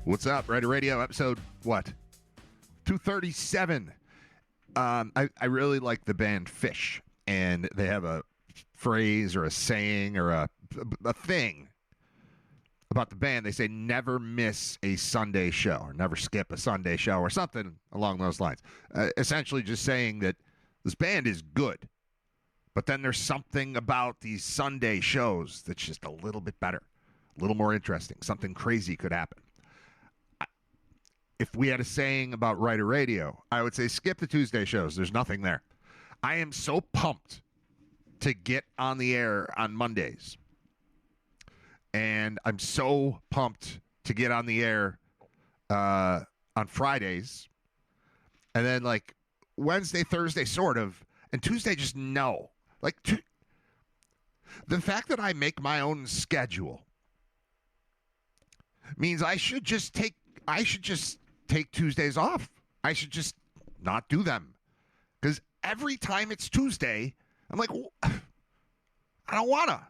What's up, Riter Radio, episode, 237. I really like the band Fish, and they have a phrase or a saying or a thing about the band. They say never miss a Sunday show or never skip a Sunday show or something along those lines. Essentially just saying that this band is good, but then there's something about these Sunday shows that's just a little bit better, a little more interesting. Something crazy could happen. If we had a saying about Riter Radio, I would say skip the Tuesday shows. There's nothing there. I am so pumped to get on the air on Mondays. And I'm so pumped to get on the air on Fridays. And then like Wednesday, Thursday, sort of. And Tuesday, just no. Like the fact that I make my own schedule means I should just take Tuesdays off. I should just not do them. Because every time it's Tuesday, I'm like, well, I don't want to.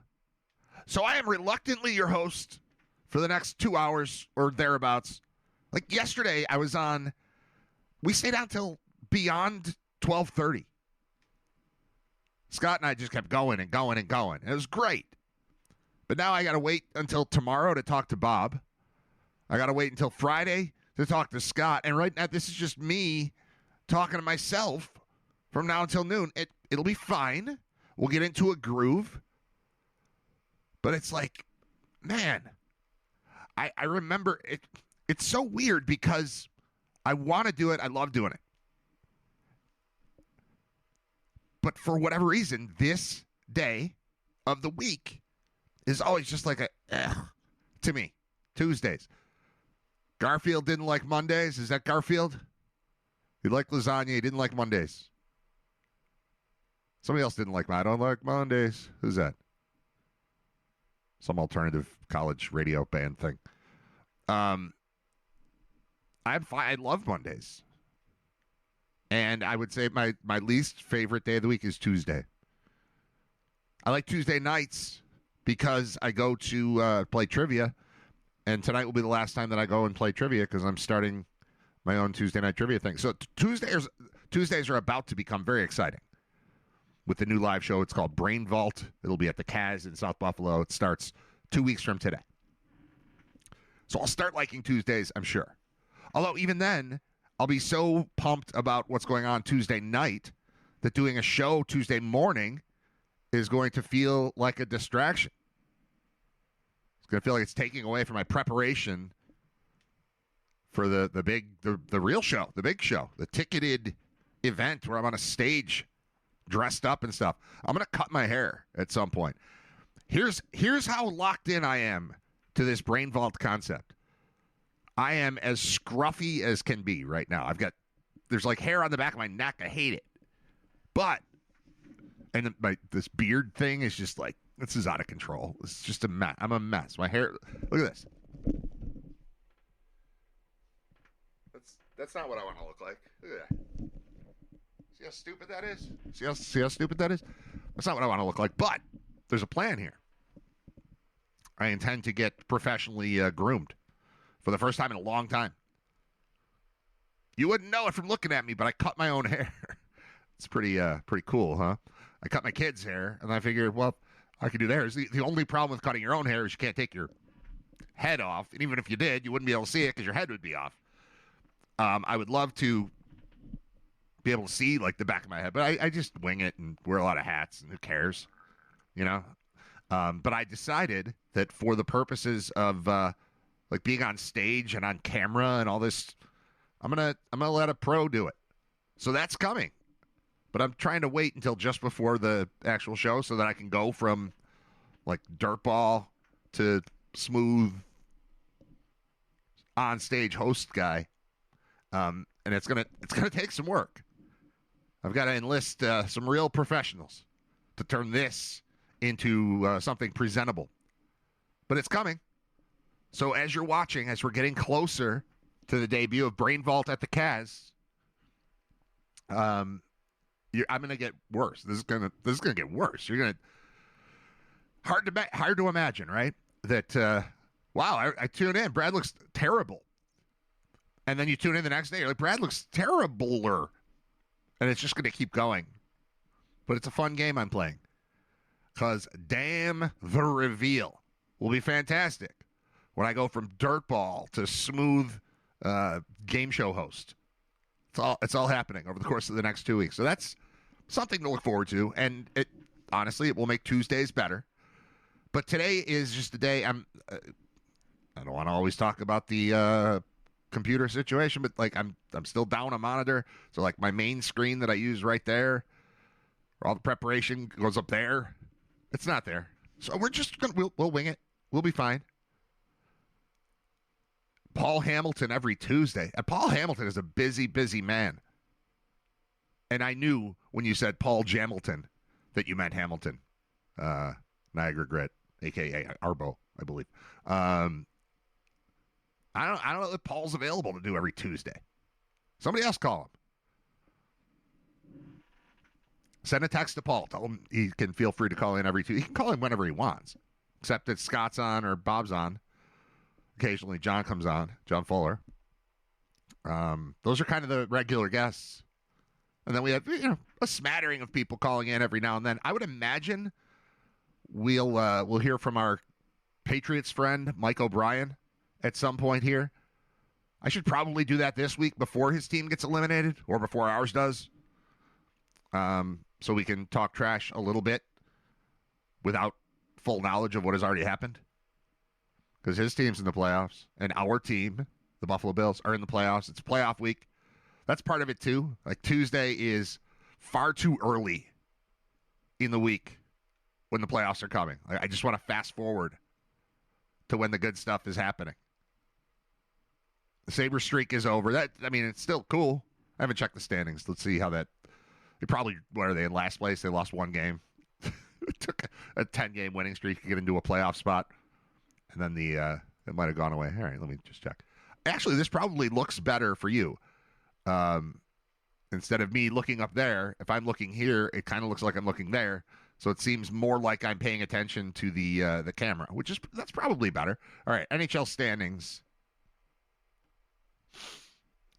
So I am reluctantly your host for the next 2 hours or thereabouts. Like yesterday, I was on, we stayed out till beyond 12:30. Scott and I just kept going and going and going. It was great. But now I got to wait until tomorrow to talk to Bob. I got to wait until Friday to talk to Scott. And right now, this is just me talking to myself from now until noon. It'll be fine. We'll get into a groove. But it's like, man, I remember it. It's so weird because I want to do it. I love doing it. But for whatever reason, this day of the week is always just like to me. Tuesdays. Garfield didn't like Mondays. Is that Garfield? He liked lasagna. He didn't like Mondays. Somebody else didn't like I don't like Mondays. Who's that? Some alternative college radio band thing. I love Mondays. And I would say my least favorite day of the week is Tuesday. I like Tuesday nights because I go to play trivia. And tonight will be the last time that I go and play trivia because I'm starting my own Tuesday night trivia thing. So Tuesdays are about to become very exciting with the new live show. It's called Brain Vault. It'll be at the Kaz in South Buffalo. It starts 2 weeks from today. So I'll start liking Tuesdays, I'm sure. Although even then, I'll be so pumped about what's going on Tuesday night that doing a show Tuesday morning is going to feel like a distraction. Going to feel like it's taking away from my preparation for the real show, the big show, the ticketed event where I'm on a stage dressed up and stuff. I'm going to cut my hair at some point. Here's how locked in I am to this Brain Vault concept. I am as scruffy as can be right now. There's like hair on the back of my neck. I hate it. But, and this beard thing is just like, this is out of control. It's just a mess. I'm a mess. My hair. Look at this. That's not what I want to look like. Look at that. See how stupid that is? See how stupid that is? That's not what I want to look like. But there's a plan here. I intend to get professionally groomed for the first time in a long time. You wouldn't know it from looking at me, but I cut my own hair. It's pretty cool, huh? I cut my kids' hair, and I figured, well, I could do theirs. The only problem with cutting your own hair is you can't take your head off. And even if you did, you wouldn't be able to see it because your head would be off. I would love to be able to see like the back of my head, but I just wing it and wear a lot of hats and who cares, you know? But I decided that for the purposes of like being on stage and on camera and all this, I'm gonna let a pro do it. So that's coming. But I'm trying to wait until just before the actual show so that I can go from like dirtball to smooth on stage host guy. And it's gonna take some work. I've got to enlist some real professionals to turn this into something presentable. But it's coming. So as you're watching, as we're getting closer to the debut of Brain Vault at the Kaz, I'm gonna get worse. This is gonna get worse. You're gonna hard to imagine, right? That wow, I tune in. Brad looks terrible. And then you tune in the next day, you're like, Brad looks terribler. And it's just going to keep going. But it's a fun game I'm playing. Because damn, the reveal will be fantastic when I go from dirtball to smooth game show host. It's all happening over the course of the next 2 weeks. So that's something to look forward to. And honestly, it will make Tuesdays better. But today is just the day I don't want to always talk about the computer situation, but like I'm still down a monitor. So like my main screen that I use right there, where all the preparation goes up there, it's not there. So we're just we'll wing it. We'll be fine. Paul Hamilton every Tuesday. And Paul Hamilton is a busy, busy man. And I knew when you said Paul Jamilton that you meant Hamilton. Niagara Grit, a.k.a. Arbo, I believe. I don't know if Paul's available to do every Tuesday. Somebody else call him. Send a text to Paul. Tell him he can feel free to call in every Tuesday. He can call in whenever he wants, except that Scott's on or Bob's on. Occasionally, John comes on, John Fuller. Those are kind of the regular guests. And then we have a smattering of people calling in every now and then. I would imagine we'll hear from our Patriots friend, Mike O'Brien, at some point here. I should probably do that this week before his team gets eliminated or before ours does. So we can talk trash a little bit without full knowledge of what has already happened. Because his team's in the playoffs, and our team, the Buffalo Bills, are in the playoffs. It's playoff week. That's part of it, too. Like, Tuesday is far too early in the week when the playoffs are coming. I just want to fast forward to when the good stuff is happening. The Sabre streak is over. It's still cool. I haven't checked the standings. Let's see how that... what are they, in last place? They lost one game. It took a 10-game winning streak to get into a playoff spot. And then it might have gone away. All right, let me just check. Actually, this probably looks better for you. Instead of me looking up there, if I'm looking here, it kind of looks like I'm looking there. So it seems more like I'm paying attention to the camera, that's probably better. All right, NHL standings.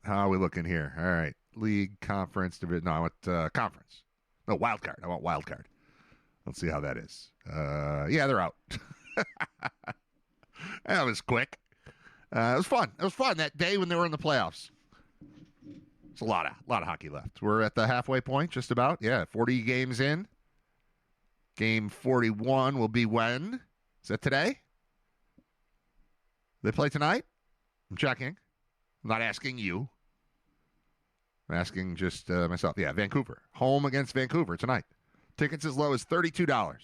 How are we looking here? All right, league, conference, division. No, I want conference. No, wild card. I want wild card. Let's see how that is. Yeah, they're out. That was quick. It was fun. It was fun that day when they were in the playoffs. There's a lot of hockey left. We're at the halfway point, just about. Yeah, 40 games in. Game 41 will be when? Is that today? They play tonight? I'm checking. I'm not asking you. I'm asking just myself. Yeah, Vancouver. Home against Vancouver tonight. Tickets as low as $32. Well,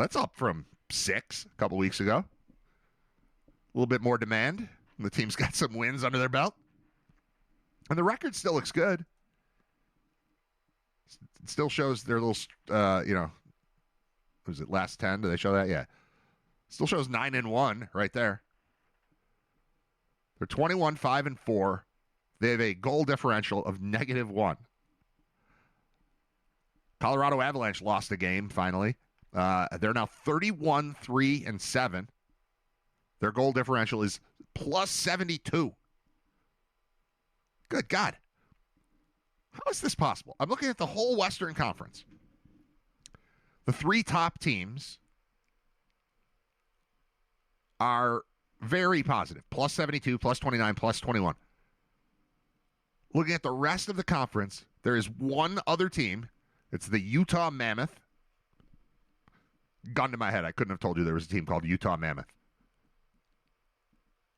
that's up from $6 a couple weeks ago. A little bit more demand. The team's got some wins under their belt. And the record still looks good. It still shows their little, was it last 10? Do they show that? Yeah. Still shows 9-1 right there. They're 21-5-4. They have a goal differential of -1. Colorado Avalanche lost a game finally. They're now 31-3-7. Their goal differential is +72. Good God. How is this possible? I'm looking at the whole Western Conference. The three top teams are very positive. +72, +29, +21. Looking at the rest of the conference, there is one other team. It's the Utah Mammoth. Gun to my head, I couldn't have told you there was a team called Utah Mammoth.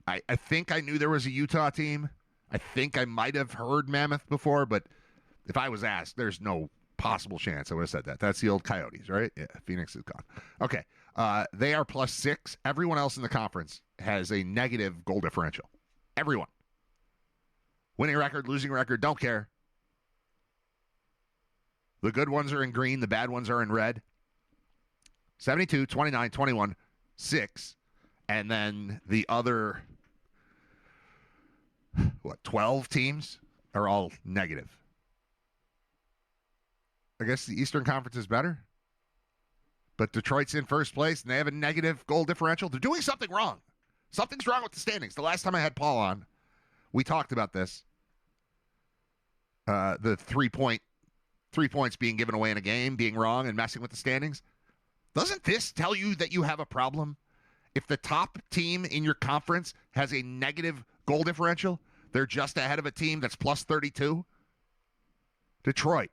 I think I knew there was a Utah team. I think I might have heard Mammoth before, but if I was asked, there's no possible chance I would have said that. That's the old Coyotes, right? Yeah, Phoenix is gone. Okay, they are +6. Everyone else in the conference has a negative goal differential. Everyone. Winning record, losing record, don't care. The good ones are in green. The bad ones are in red. 72, 29, 21, 6. And then the other, 12 teams are all negative. I guess the Eastern Conference is better. But Detroit's in first place, and they have a negative goal differential. They're doing something wrong. Something's wrong with the standings. The last time I had Paul on, We talked about this. The 3 points being given away in a game, being wrong, and messing with the standings. Doesn't this tell you that you have a problem? If the top team in your conference has a negative goal differential, they're just ahead of a team that's plus 32. Detroit,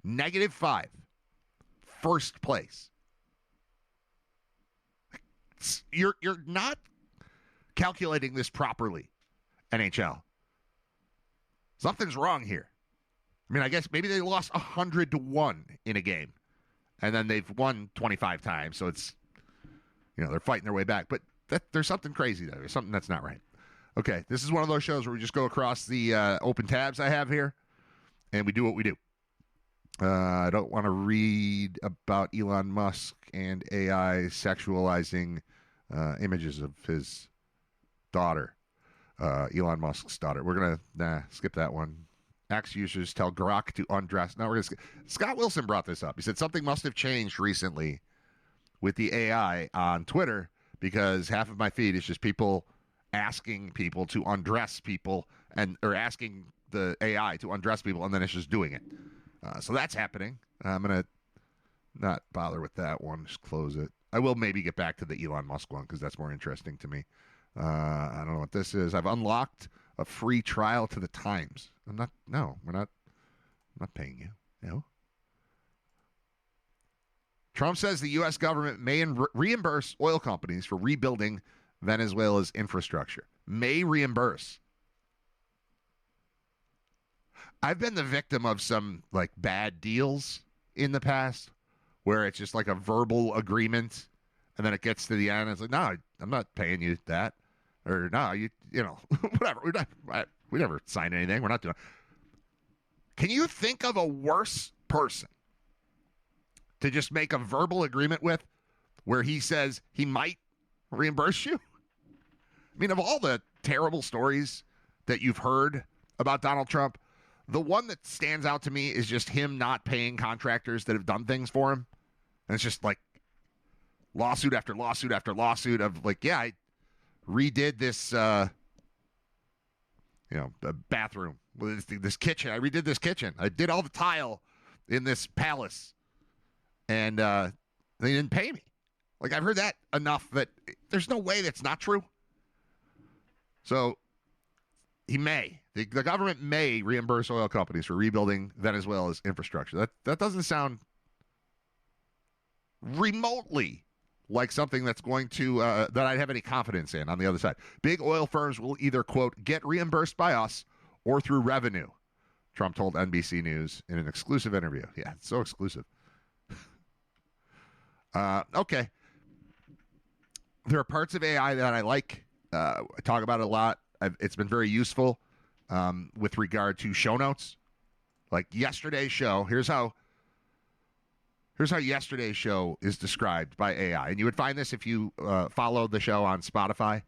-5. First place. You're not calculating this properly, NHL. Something's wrong here. I mean, I guess maybe they lost 100-1 in a game, and then they've won 25 times, so it's, they're fighting their way back. But there's something crazy there. There's something that's not right. Okay, this is one of those shows where we just go across the open tabs I have here, and we do what we do. I don't want to read about Elon Musk and AI sexualizing images of his daughter, Elon Musk's daughter. We're going to skip that one. X users tell Grok to undress. No, we're going to skip. Scott Wilson brought this up. He said something must have changed recently with the AI on Twitter because half of my feed is just people asking people to undress people or asking the AI to undress people, and then it's just doing it. So that's happening. I'm going to not bother with that one. Just close it. I will maybe get back to the Elon Musk one because that's more interesting to me. I don't know what this is. I've unlocked a free trial to the Times. We're not paying you. No. Trump says the U.S. government may reimburse oil companies for rebuilding Venezuela's infrastructure. May reimburse. I've been the victim of some bad deals in the past where it's just like a verbal agreement and then it gets to the end and it's like, no, I'm not paying you that. Or no, you whatever. We never signed anything. We're not doing. Can you think of a worse person to just make a verbal agreement with where he says he might reimburse you? I mean, of all the terrible stories that you've heard about Donald Trump, the one that stands out to me is just him not paying contractors that have done things for him. And it's just lawsuit after lawsuit after lawsuit of I redid this, bathroom, this kitchen. I redid this kitchen. I did all the tile in this palace, and they didn't pay me. I've heard that enough that there's no way that's not true. So he may. The government may reimburse oil companies for rebuilding Venezuela's infrastructure. That doesn't sound remotely like something that's going to that I'd have any confidence in on the other side. Big oil firms will either, quote, get reimbursed by us or through revenue, Trump told NBC News in an exclusive interview. Yeah, it's so exclusive. Okay. There are parts of AI that I like. I talk about it a lot. It's been very useful with regard to show notes. Like yesterday's show, here's how yesterday's show is described by AI. And you would find this if you follow the show on Spotify.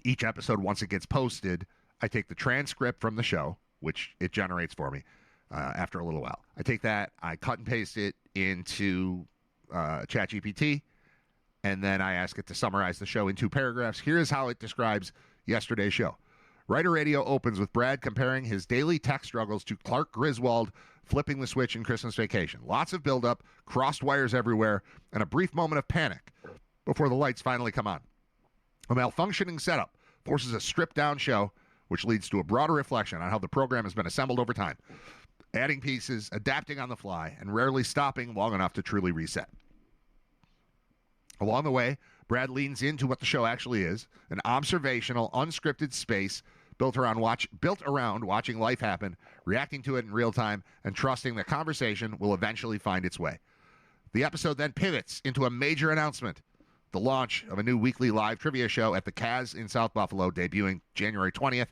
Each episode, once it gets posted, I take the transcript from the show, which it generates for me after a little while. I take that, I cut and paste it into ChatGPT, and then I ask it to summarize the show in 2 paragraphs. Here's how it describes yesterday's show. Riter Radio opens with Brad comparing his daily tech struggles to Clark Griswold flipping the switch in Christmas Vacation. Lots of buildup, crossed wires everywhere, and a brief moment of panic before the lights finally come on. A malfunctioning setup forces a stripped-down show, which leads to a broader reflection on how the program has been assembled over time, adding pieces, adapting on the fly, and rarely stopping long enough to truly reset. Along the way, Brad leans into what the show actually is, an observational, unscripted space built around watching life happen, reacting to it in real time, and trusting that conversation will eventually find its way. The episode then pivots into a major announcement, the launch of a new weekly live trivia show at the Kaz in South Buffalo, debuting January 20th.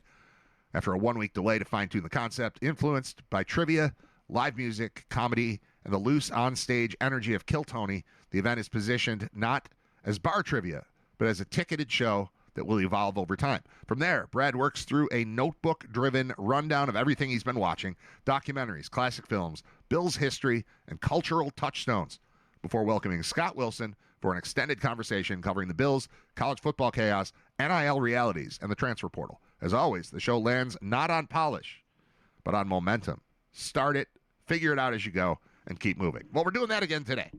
After a 1-week delay to fine-tune the concept, influenced by trivia, live music, comedy, and the loose on-stage energy of Kill Tony, the event is positioned not as bar trivia, but as a ticketed show that will evolve over time. From there, Brad works through a notebook-driven rundown of everything he's been watching, documentaries, classic films, Bills history, and cultural touchstones, before welcoming Scott Wilson for an extended conversation covering the Bills, college football chaos, NIL realities, and the transfer portal. As always, the show lands not on polish, but on momentum. Start it, figure it out as you go, and keep moving. Well, we're doing that again today.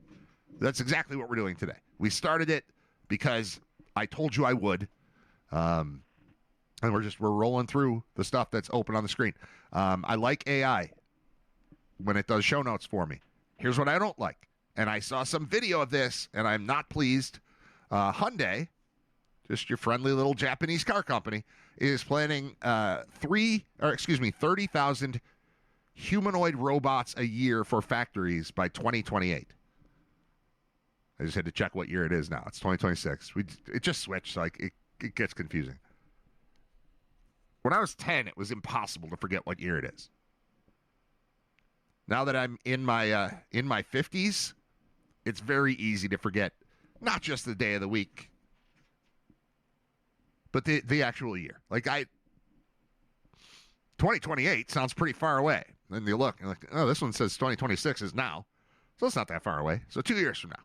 That's exactly what we're doing today. We started it because I told you I would, and we're rolling through the stuff that's open on the screen. I like AI when it does show notes for me. Here's what I don't like. And I saw some video of this, and I'm not pleased. Hyundai, just your friendly little Japanese car company, is planning 30,000 humanoid robots a year for factories by 2028. I just had to check what year it is now. It's 2026. It just switched, so it gets confusing. When I was 10, it was impossible to forget what year it is. Now that I'm in my 50s, it's very easy to forget not just the day of the week, but the actual year. 2028 sounds pretty far away. Then you look, and you're like, oh, this one says 2026 is now. So it's not that far away. So 2 years from now.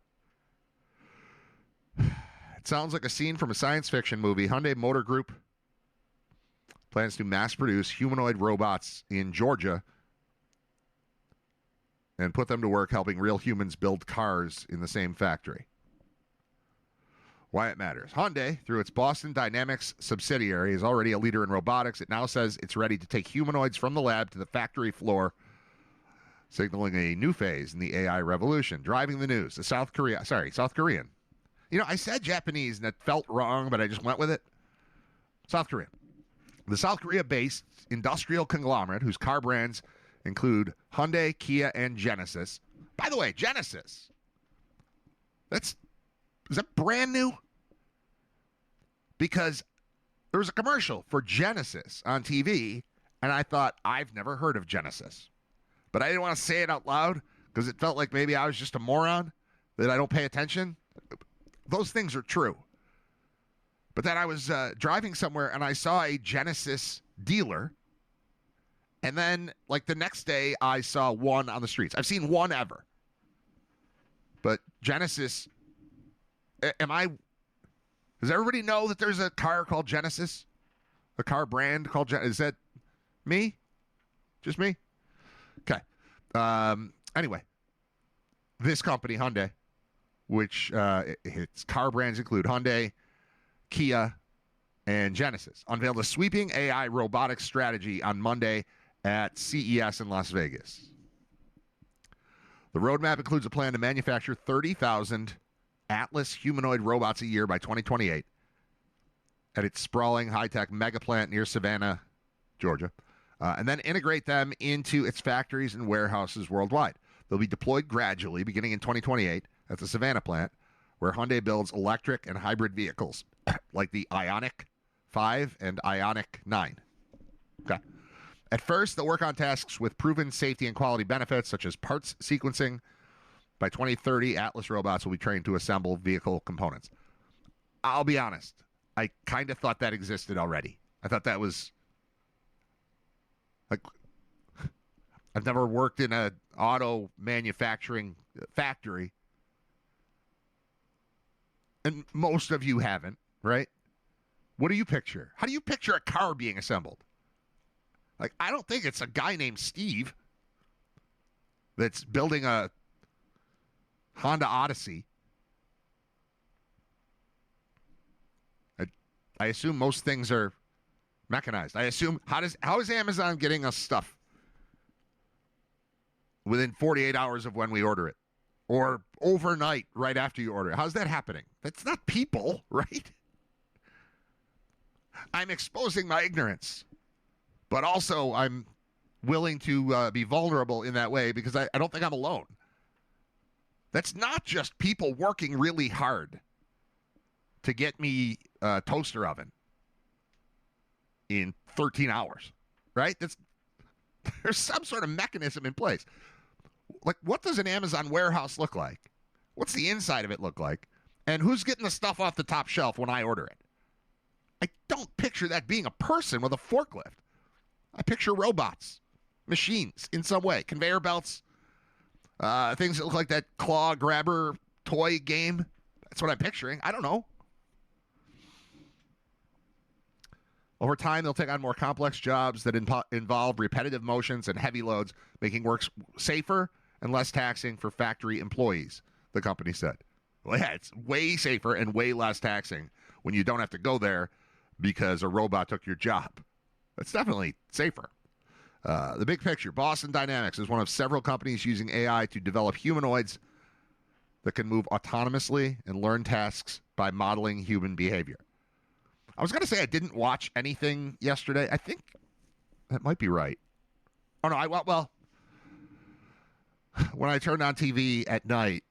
It sounds like a scene from a science fiction movie. Hyundai Motor Group plans to mass produce humanoid robots in Georgia and put them to work helping real humans build cars in the same factory. Why it matters. Hyundai, through its Boston Dynamics subsidiary, is already a leader in robotics. It now says it's ready to take humanoids from the lab to the factory floor, signaling a new phase in the AI revolution. Driving the news, the South Korean. You know, I said Japanese, and it felt wrong, but I just went with it. South Korea. The South Korea-based industrial conglomerate, whose car brands include Hyundai, Kia, and Genesis. By the way, Genesis. Is that brand new? Because there was a commercial for Genesis on TV, and I thought, I've never heard of Genesis. But I didn't want to say it out loud because it felt like maybe I was just a moron, that I don't pay attention. Those things are true. But then I was driving somewhere, and I saw a Genesis dealer. And then, the next day, I saw one on the streets. I've seen one ever. But Genesis, does everybody know that there's a car called Genesis? A car brand called Genesis? Is that me? Just me? Okay. Anyway, this company, Hyundai, which its car brands include Hyundai, Kia, and Genesis, unveiled a sweeping AI robotics strategy on Monday at CES in Las Vegas. The roadmap includes a plan to manufacture 30,000 Atlas humanoid robots a year by 2028 at its sprawling high-tech mega plant near Savannah, Georgia, and then integrate them into its factories and warehouses worldwide. They'll be deployed gradually, beginning in 2028 at the Savannah plant, where Hyundai builds electric and hybrid vehicles like the Ioniq 5 and Ioniq 9. Okay. At first, they'll work on tasks with proven safety and quality benefits, such as parts sequencing. By 2030, Atlas robots will be trained to assemble vehicle components. I'll be honest. I kind of thought that existed already. I thought that was... I've never worked in an auto manufacturing factory. And most of you haven't, right? What do you picture? How do you picture a car being assembled? I don't think it's a guy named Steve that's building a Honda Odyssey. I assume most things are mechanized. I assume, how is Amazon getting us stuff within 48 hours of when we order it? Or overnight right after you order it? How's that happening? That's not people, right? I'm exposing my ignorance. But also, I'm willing to be vulnerable in that way because I don't think I'm alone. That's not just people working really hard to get me a toaster oven in 13 hours, right? There's some sort of mechanism in place. What does an Amazon warehouse look like? What's the inside of it look like? And who's getting the stuff off the top shelf when I order it? I don't picture that being a person with a forklift. I picture robots, machines in some way, conveyor belts, things that look like that claw grabber toy game. That's what I'm picturing. I don't know. Over time, they'll take on more complex jobs that involve repetitive motions and heavy loads, making work safer and less taxing for factory employees, the company said. Well, yeah, it's way safer and way less taxing when you don't have to go there because a robot took your job. It's definitely safer. The big picture. Boston Dynamics is one of several companies using AI to develop humanoids that can move autonomously and learn tasks by modeling human behavior. I was going to say I didn't watch anything yesterday. I think that might be right. Oh, no. Well, when I turned on TV at night,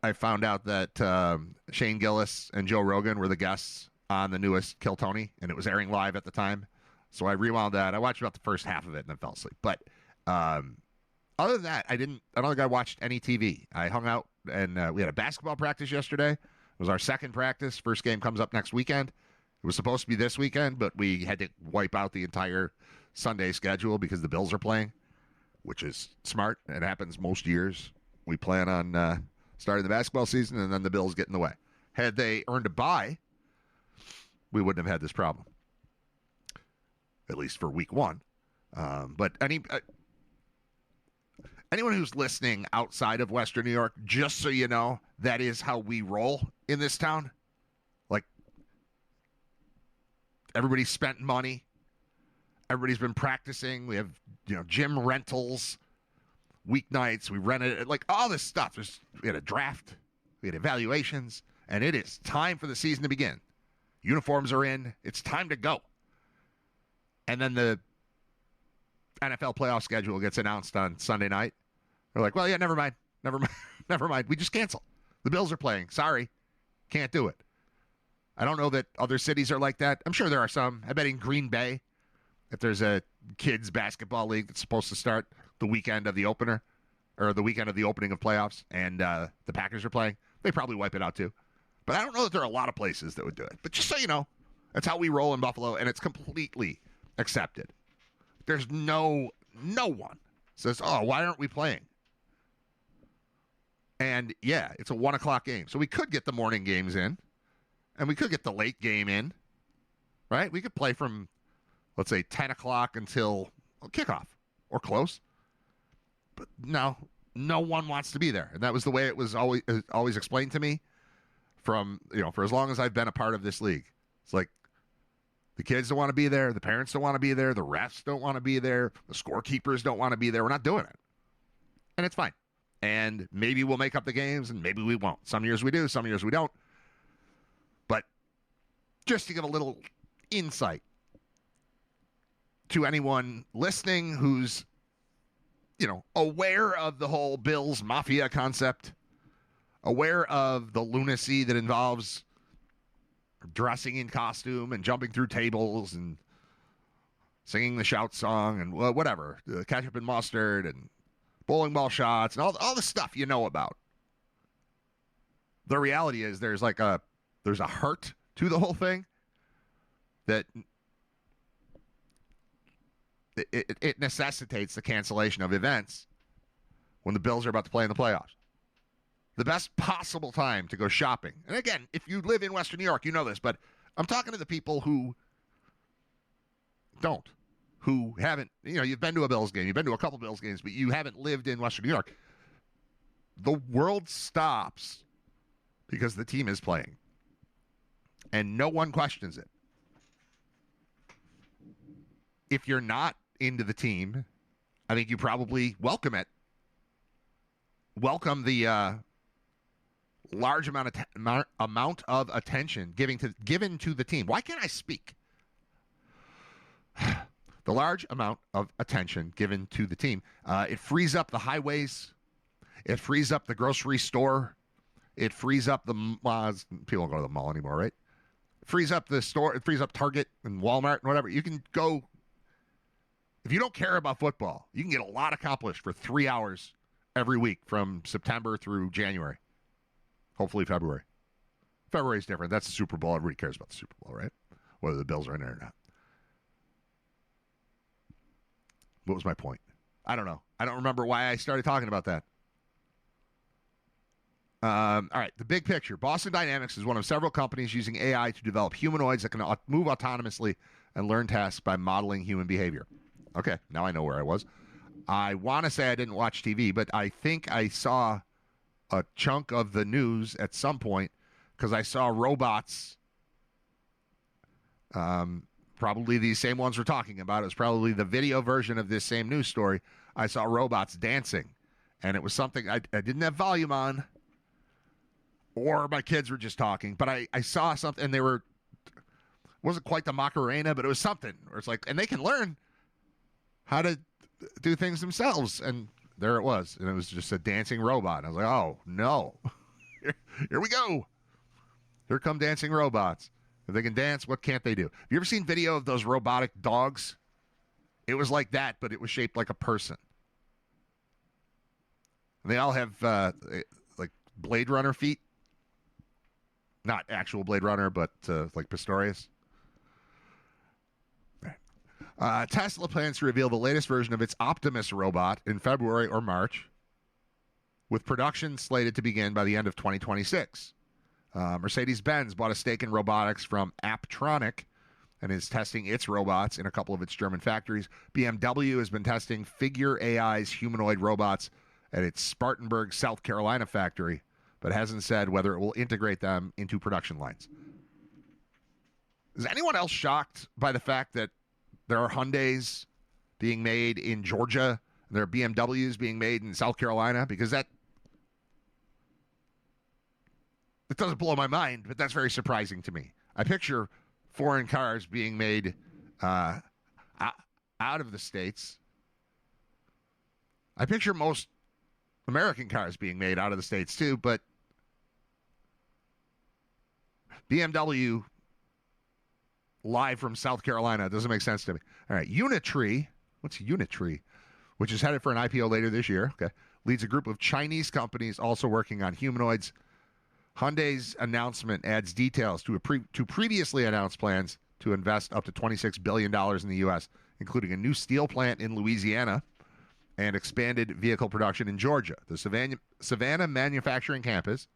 I found out that Shane Gillis and Joe Rogan were the guests on the newest Kill Tony, and it was airing live at the time. So I rewound that. I watched about the first half of it and then fell asleep. But other than that, I don't think I watched any TV. I hung out, and we had a basketball practice yesterday. It was our second practice. First game comes up next weekend. It was supposed to be this weekend, but we had to wipe out the entire Sunday schedule because the Bills are playing, which is smart. It happens most years. We plan on starting the basketball season, and then the Bills get in the way. Had they earned a bye, we wouldn't have had this problem, at least for week one. But anyone who's listening outside of Western New York, just so you know, that is how we roll in this town. Like, everybody's spent money. Everybody's been practicing. We have, gym rentals, weeknights. We rented, like, all this stuff. We had a draft. We had evaluations. And it is time for the season to begin. Uniforms are in. It's time to go. And then the NFL playoff schedule gets announced on Sunday night. They're like, well, yeah, never mind. Never mind. We just cancel. The Bills are playing. Sorry. Can't do it. I don't know that other cities are like that. I'm sure there are some. I bet in Green Bay, if there's a kids basketball league that's supposed to start the weekend of the opener, or the weekend of the opening of playoffs, and the Packers are playing, they probably wipe it out too. But I don't know that there are a lot of places that would do it. But just so you know, that's how we roll in Buffalo, and it's completely accepted. There's no one says, oh, why aren't we playing? And yeah, it's a 1 o'clock game. So we could get the morning games in, and we could get the late game in, right? We could play from, let's say, 10 o'clock until kickoff or close. But no one wants to be there. And that was the way it was always explained to me from, for as long as I've been a part of this league. It's like, the kids don't want to be there. The parents don't want to be there. The refs don't want to be there. The scorekeepers don't want to be there. We're not doing it. And it's fine. And maybe we'll make up the games, and maybe we won't. Some years we do. Some years we don't. But just to give a little insight to anyone listening who's, aware of the whole Bills Mafia concept, aware of the lunacy that involves dressing in costume and jumping through tables and singing the shout song and whatever, ketchup and mustard and bowling ball shots and all the stuff you know about. The reality is there's a heart to the whole thing that it necessitates the cancellation of events when the Bills are about to play in the playoffs. The best possible time to go shopping. And again, if you live in Western New York, you know this, but I'm talking to the people who don't, who haven't, you've been to a Bills game, you've been to a couple Bills games, but you haven't lived in Western New York. The world stops because the team is playing. And no one questions it. If you're not into the team, I think you probably welcome it. Welcome the large amount of attention given to the team. Why can't I speak? The large amount of attention given to the team. It frees up the highways. It frees up the grocery store. It frees up the people don't go to the mall anymore, right? It frees up the store. It frees up Target and Walmart and whatever. You can go. If you don't care about football, you can get a lot accomplished for 3 hours every week from September through January. Hopefully February. February's different. That's the Super Bowl. Everybody cares about the Super Bowl, right? Whether the Bills are in there or not. What was my point? I don't know. I don't remember why I started talking about that. All right, the big picture. Boston Dynamics is one of several companies using AI to develop humanoids that can move autonomously and learn tasks by modeling human behavior. Okay, now I know where I was. I want to say I didn't watch TV, but I think I saw a chunk of the news at some point because I saw robots, probably these same ones we're talking about. It was probably the video version of this same news story. I saw robots dancing, and it was something I didn't have volume on, or my kids were just talking, but I saw something, and they were, wasn't quite the Macarena, but it was something where it's like, and they can learn how to do things themselves, and there it was, and it was just a dancing robot. And I was like, oh no, here we go, here come dancing robots. If they can dance, what can't they do? Have you ever seen video of those robotic dogs? It was like that, but it was shaped like a person. And they all have like Blade Runner feet, not actual Blade Runner, but like Pistorius. Tesla plans to reveal the latest version of its Optimus robot in February or March, with production slated to begin by the end of 2026. Mercedes-Benz bought a stake in robotics from Apptronik and is testing its robots in a couple of its German factories. BMW has been testing Figure AI's humanoid robots at its Spartanburg, South Carolina factory, but hasn't said whether it will integrate them into production lines. Is anyone else shocked by the fact that there are Hyundais being made in Georgia and there are BMWs being made in South Carolina? Because it doesn't blow my mind, but that's very surprising to me. I picture foreign cars being made out of the States. I picture most American cars being made out of the States too, but BMW live from South Carolina doesn't make sense to me. All right, Unitree. What's Unitree? Which is headed for an IPO later this year. Okay, leads a group of Chinese companies also working on humanoids. Hyundai's announcement adds details to previously announced plans to invest up to $26 billion in the U.S., including a new steel plant in Louisiana and expanded vehicle production in Georgia. The Savannah Manufacturing Campus,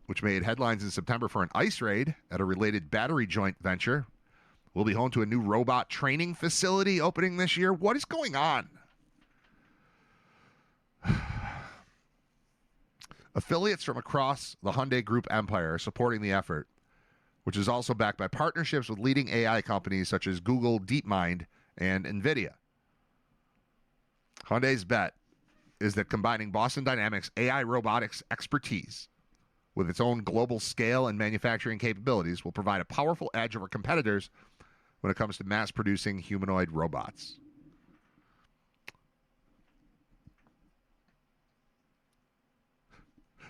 which made headlines in September for an ICE raid at a related battery joint venture, will be home to a new robot training facility opening this year. What is going on? Affiliates from across the Hyundai Group empire are supporting the effort, which is also backed by partnerships with leading AI companies such as Google, DeepMind, and NVIDIA. Hyundai's bet is that combining Boston Dynamics' AI robotics expertise with its own global scale and manufacturing capabilities will provide a powerful edge over competitors when it comes to mass-producing humanoid robots.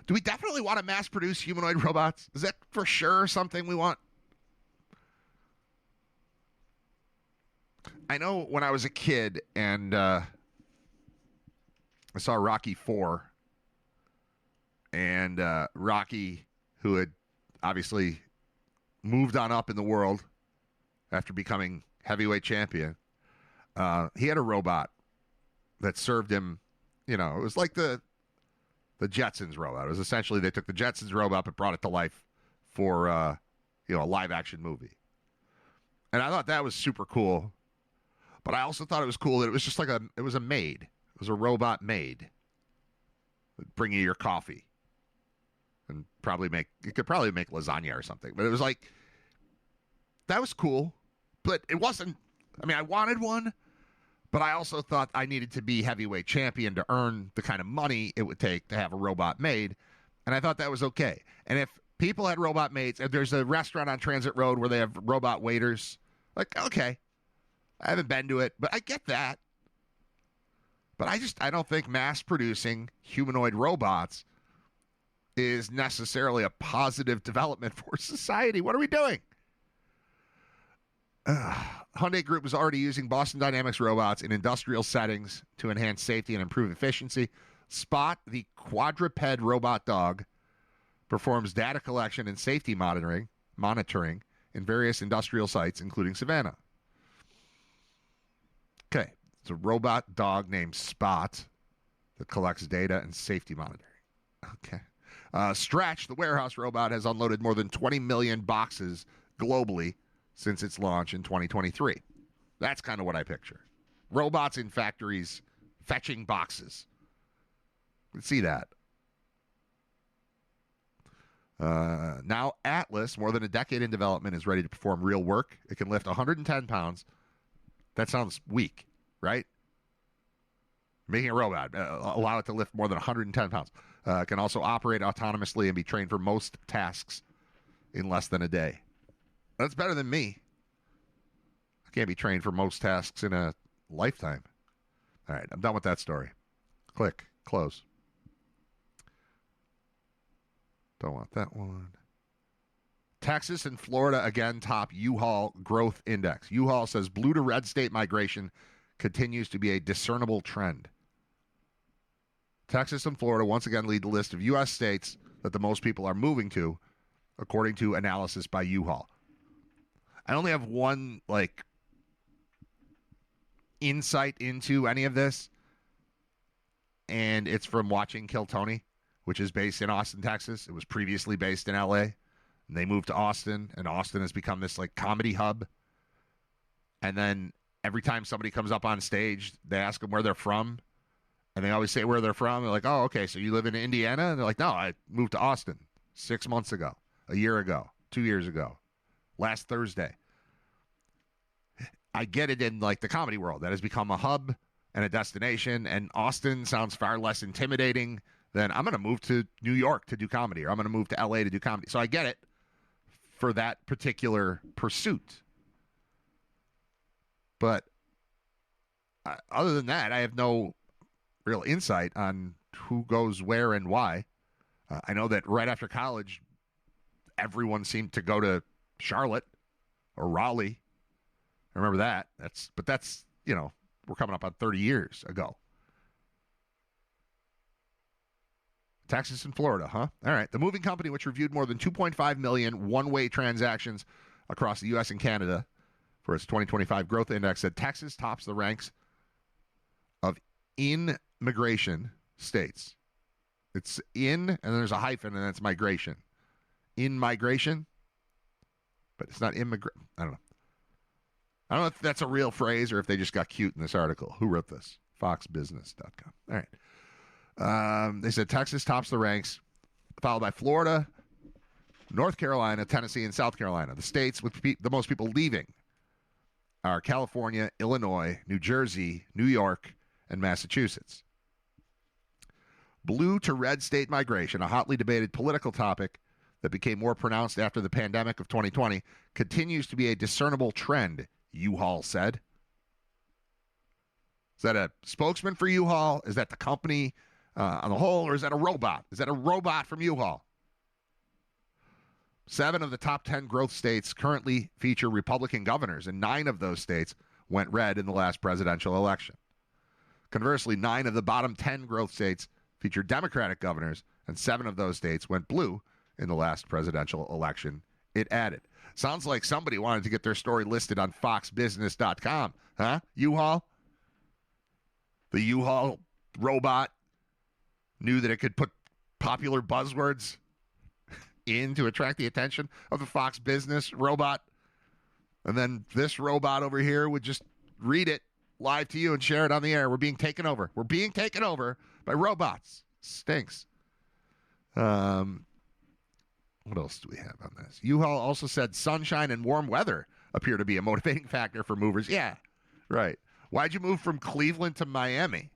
Do we definitely want to mass-produce humanoid robots? Is that for sure something we want? I know when I was a kid and I saw Rocky IV, and Rocky, who had obviously moved on up in the world after becoming heavyweight champion, he had a robot that served him. You know, it was like the Jetsons robot. It was essentially they took the Jetsons robot and brought it to life for a live action movie. And I thought that was super cool. But I also thought it was cool that it was just like it was a maid. It was a robot maid. It'd bring you your coffee. And it could probably make lasagna or something. But it was like, that was cool. But it wasn't, I wanted one. But I also thought I needed to be heavyweight champion to earn the kind of money it would take to have a robot maid. And I thought that was okay. And if people had robot maids, if there's a restaurant on Transit Road where they have robot waiters, like, okay. I haven't been to it, but I get that. But I don't think mass producing humanoid robots is necessarily a positive development for society. What are we doing? Hyundai Group is already using Boston Dynamics robots in industrial settings to enhance safety and improve efficiency. Spot, the quadruped robot dog, performs data collection and safety monitoring in various industrial sites, including Savannah. Okay, it's a robot dog named Spot that collects data and safety monitoring. Okay. Stretch, the warehouse robot, has unloaded more than 20 million boxes globally since its launch in 2023. That's kind of what I picture. Robots in factories fetching boxes. Let's see that. Now Atlas, more than a decade in development, is ready to perform real work. It can lift 110 pounds. That sounds weak, right? Making a robot, allow it to lift more than 110 pounds. It can also operate autonomously and be trained for most tasks in less than a day. That's better than me. I can't be trained for most tasks in a lifetime. All right, I'm done with that story. Click, close. Don't want that one. Texas and Florida again top U-Haul growth index. U-Haul says blue to red state migration continues to be a discernible trend. Texas and Florida once again lead the list of U.S. states that the most people are moving to, according to analysis by U-Haul. I only have one, insight into any of this, and it's from watching Kill Tony, which is based in Austin, Texas. It was previously based in L.A., and they moved to Austin, and Austin has become this, comedy hub. And then every time somebody comes up on stage, they ask them where they're from, and they always say where they're from. They're like, oh, okay, so you live in Indiana? And they're like, no, I moved to Austin 6 months ago, a year ago, 2 years ago, last Thursday. I get it in, the comedy world. That has become a hub and a destination, and Austin sounds far less intimidating than I'm going to move to New York to do comedy, or I'm going to move to L.A. to do comedy. So I get it for that particular pursuit. But other than that, I have no real insight on who goes where and why. I know that right after college, everyone seemed to go to Charlotte or Raleigh. I remember that. That's we're coming up on 30 years ago. Texas and Florida, huh? All right. The moving company, which reviewed more than 2.5 million one-way transactions across the U.S. and Canada for its 2025 growth index, said Texas tops the ranks of in-migration states. It's in, and then there's a hyphen, and then it's migration. In migration, but it's not immigration. I don't know if that's a real phrase or if they just got cute in this article. Who wrote this? FoxBusiness.com. All right. They said Texas tops the ranks, followed by Florida, North Carolina, Tennessee, and South Carolina. The states with the most people leaving are California, Illinois, New Jersey, New York, and Massachusetts. Blue to red state migration, a hotly debated political topic that became more pronounced after the pandemic of 2020, continues to be a discernible trend, U-Haul said. Is that a spokesman for U-Haul? Is that the company on the whole, or is that a robot? Is that a robot from U-Haul? 7 of the top 10 growth states currently feature Republican governors, and 9 of those states went red in the last presidential election. Conversely, 9 of the bottom 10 growth states feature Democratic governors, and 7 of those states went blue in the last presidential election, it added. Sounds like somebody wanted to get their story listed on foxbusiness.com, huh? U-Haul? The U-Haul robot knew that it could put popular buzzwords in to attract the attention of the Fox Business robot. And then this robot over here would just read it live to you and share it on the air. We're being taken over. We're being taken over by robots. Stinks. What else do we have on this? U-Haul also said sunshine and warm weather appear to be a motivating factor for movers. Yeah, right. Why'd you move from Cleveland to Miami?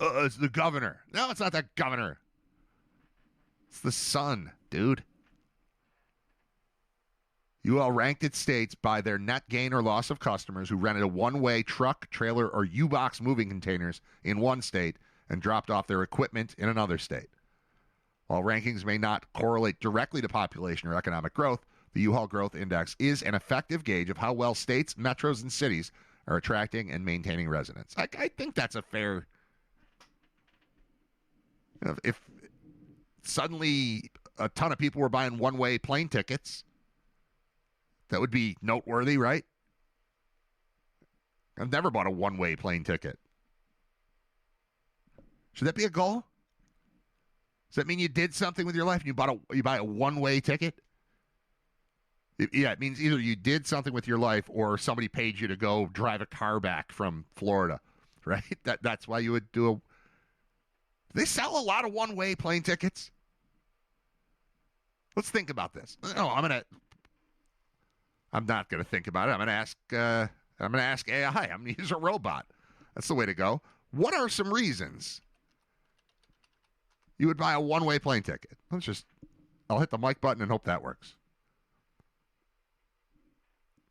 It's the governor. No, it's not the governor. It's the sun, dude. U-Haul ranked its states by their net gain or loss of customers who rented a one-way truck, trailer, or U-Box moving containers in one state and dropped off their equipment in another state. While rankings may not correlate directly to population or economic growth, the U-Haul Growth Index is an effective gauge of how well states, metros, and cities are attracting and maintaining residents. I think that's a fair... If suddenly a ton of people were buying one-way plane tickets, that would be noteworthy, right? I've never bought a one-way plane ticket. Should that be a goal? Does that mean you did something with your life and you buy a one-way ticket? Yeah, it means either you did something with your life or somebody paid you to go drive a car back from Florida, right? That's why you would do a. They sell a lot of one-way plane tickets. Let's think about this. No, I'm not gonna think about it. I'm gonna ask. I'm gonna ask AI. I'm gonna use a robot. That's the way to go. What are some reasons you would buy a one-way plane ticket? I'll hit the mic button and hope that works.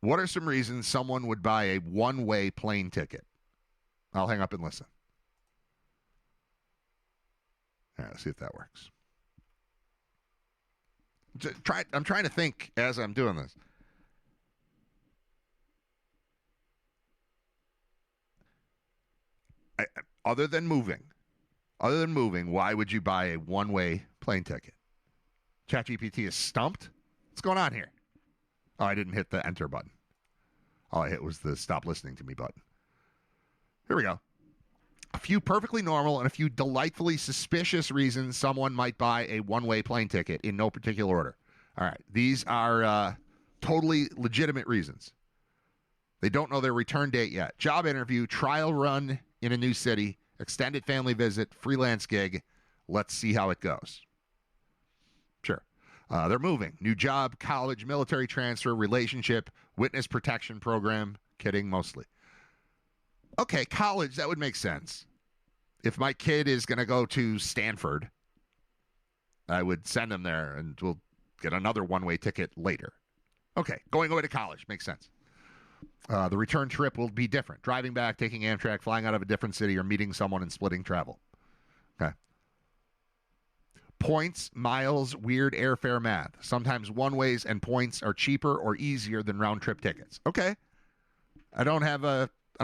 What are some reasons someone would buy a one-way plane ticket? I'll hang up and listen. All right, let's see if that works. I'm trying to think as I'm doing this. Other than moving, why would you buy a one-way plane ticket? ChatGPT is stumped? What's going on here? Oh, I didn't hit the enter button. All I hit was the stop listening to me button. Here we go. A few perfectly normal and a few delightfully suspicious reasons someone might buy a one-way plane ticket in no particular order. All right. These are totally legitimate reasons. They don't know their return date yet. Job interview, trial run in a new city, extended family visit, freelance gig. Let's see how it goes. Sure. They're moving. New job, college, military transfer, relationship, witness protection program. Kidding, mostly. Okay, college, that would make sense. If my kid is going to go to Stanford, I would send him there and we'll get another one-way ticket later. Okay, going away to college makes sense. The return trip will be different. Driving back, taking Amtrak, flying out of a different city, or meeting someone and splitting travel. Okay. Points, miles, weird airfare math. Sometimes one-ways and points are cheaper or easier than round-trip tickets. Okay. I don't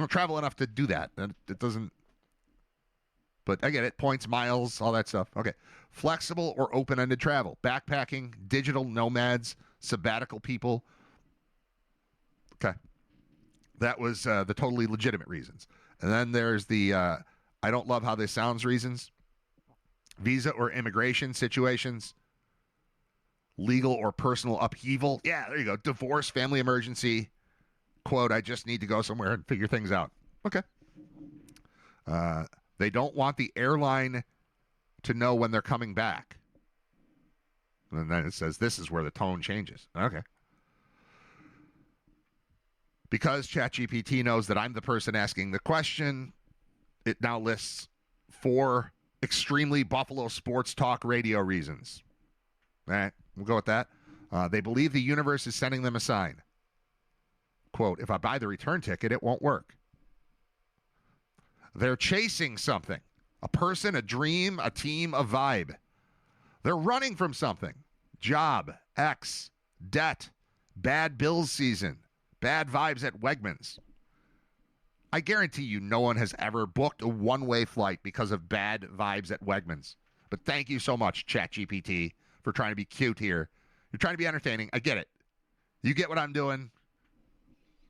travel enough to do that. It doesn't. But I get it. Points, miles, all that stuff. Okay. Flexible or open-ended travel. Backpacking, digital nomads, sabbatical people. Okay. That was the totally legitimate reasons. And then there's the I don't love how this sounds reasons. Visa or immigration situations. Legal or personal upheaval. Yeah, there you go. Divorce, family emergency. Quote, I just need to go somewhere and figure things out. Okay. They don't want the airline to know when they're coming back. And then it says this is where the tone changes. Okay. Because ChatGPT knows that I'm the person asking the question, it now lists 4 extremely Buffalo sports talk radio reasons. All right, we'll go with that. They believe the universe is sending them a sign. Quote, if I buy the return ticket, it won't work. They're chasing something. A person, a dream, a team, a vibe. They're running from something. Job, ex, debt, bad bills season, bad vibes at Wegmans. I guarantee you no one has ever booked a one-way flight because of bad vibes at Wegmans. But thank you so much, ChatGPT, for trying to be cute here. You're trying to be entertaining. I get it. You get what I'm doing.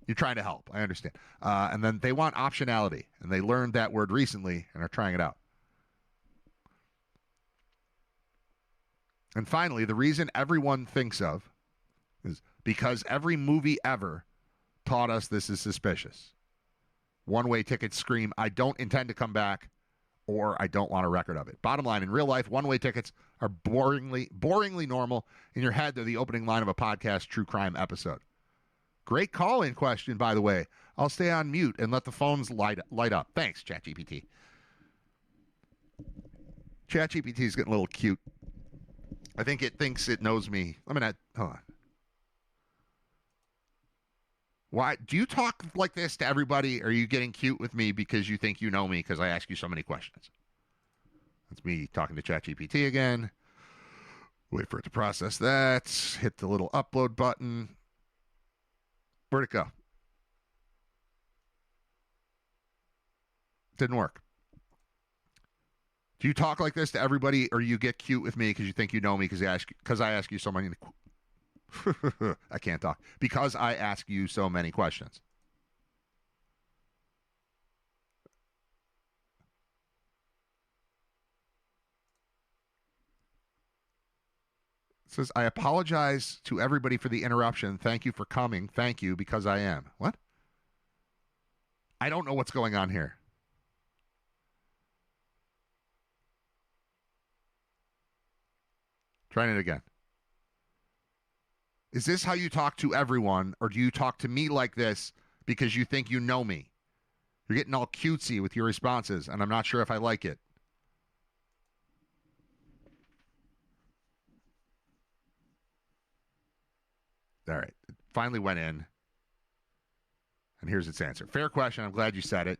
You're trying to help. I understand. And then they want optionality. And they learned that word recently and are trying it out. And finally, the reason everyone thinks of is because every movie ever taught us this is suspicious. One-way tickets scream, I don't intend to come back, or I don't want a record of it. Bottom line, in real life, one-way tickets are boringly normal. In your head, they're the opening line of a podcast true crime episode. Great call-in question, by the way. I'll stay on mute and let the phones light up. Thanks, ChatGPT. ChatGPT is getting a little cute. I think it thinks it knows me. Hold on. Why do you talk like this to everybody? Or are you getting cute with me because you think you know me because I ask you so many questions? That's me talking to ChatGPT again. Wait for it to process that. Hit the little upload button. Where'd it go? Didn't work. Do you talk like this to everybody, or you get cute with me because you think you know me because I ask you so many? I can't talk because I ask you so many questions. says, I apologize to everybody for the interruption. Thank you for coming. Thank you, because I am. What? I don't know what's going on here. Trying it again. Is this how you talk to everyone, or do you talk to me like this because you think you know me? You're getting all cutesy with your responses, and I'm not sure if I like it. All right. It finally went in. And here's its answer. Fair question. I'm glad you said it.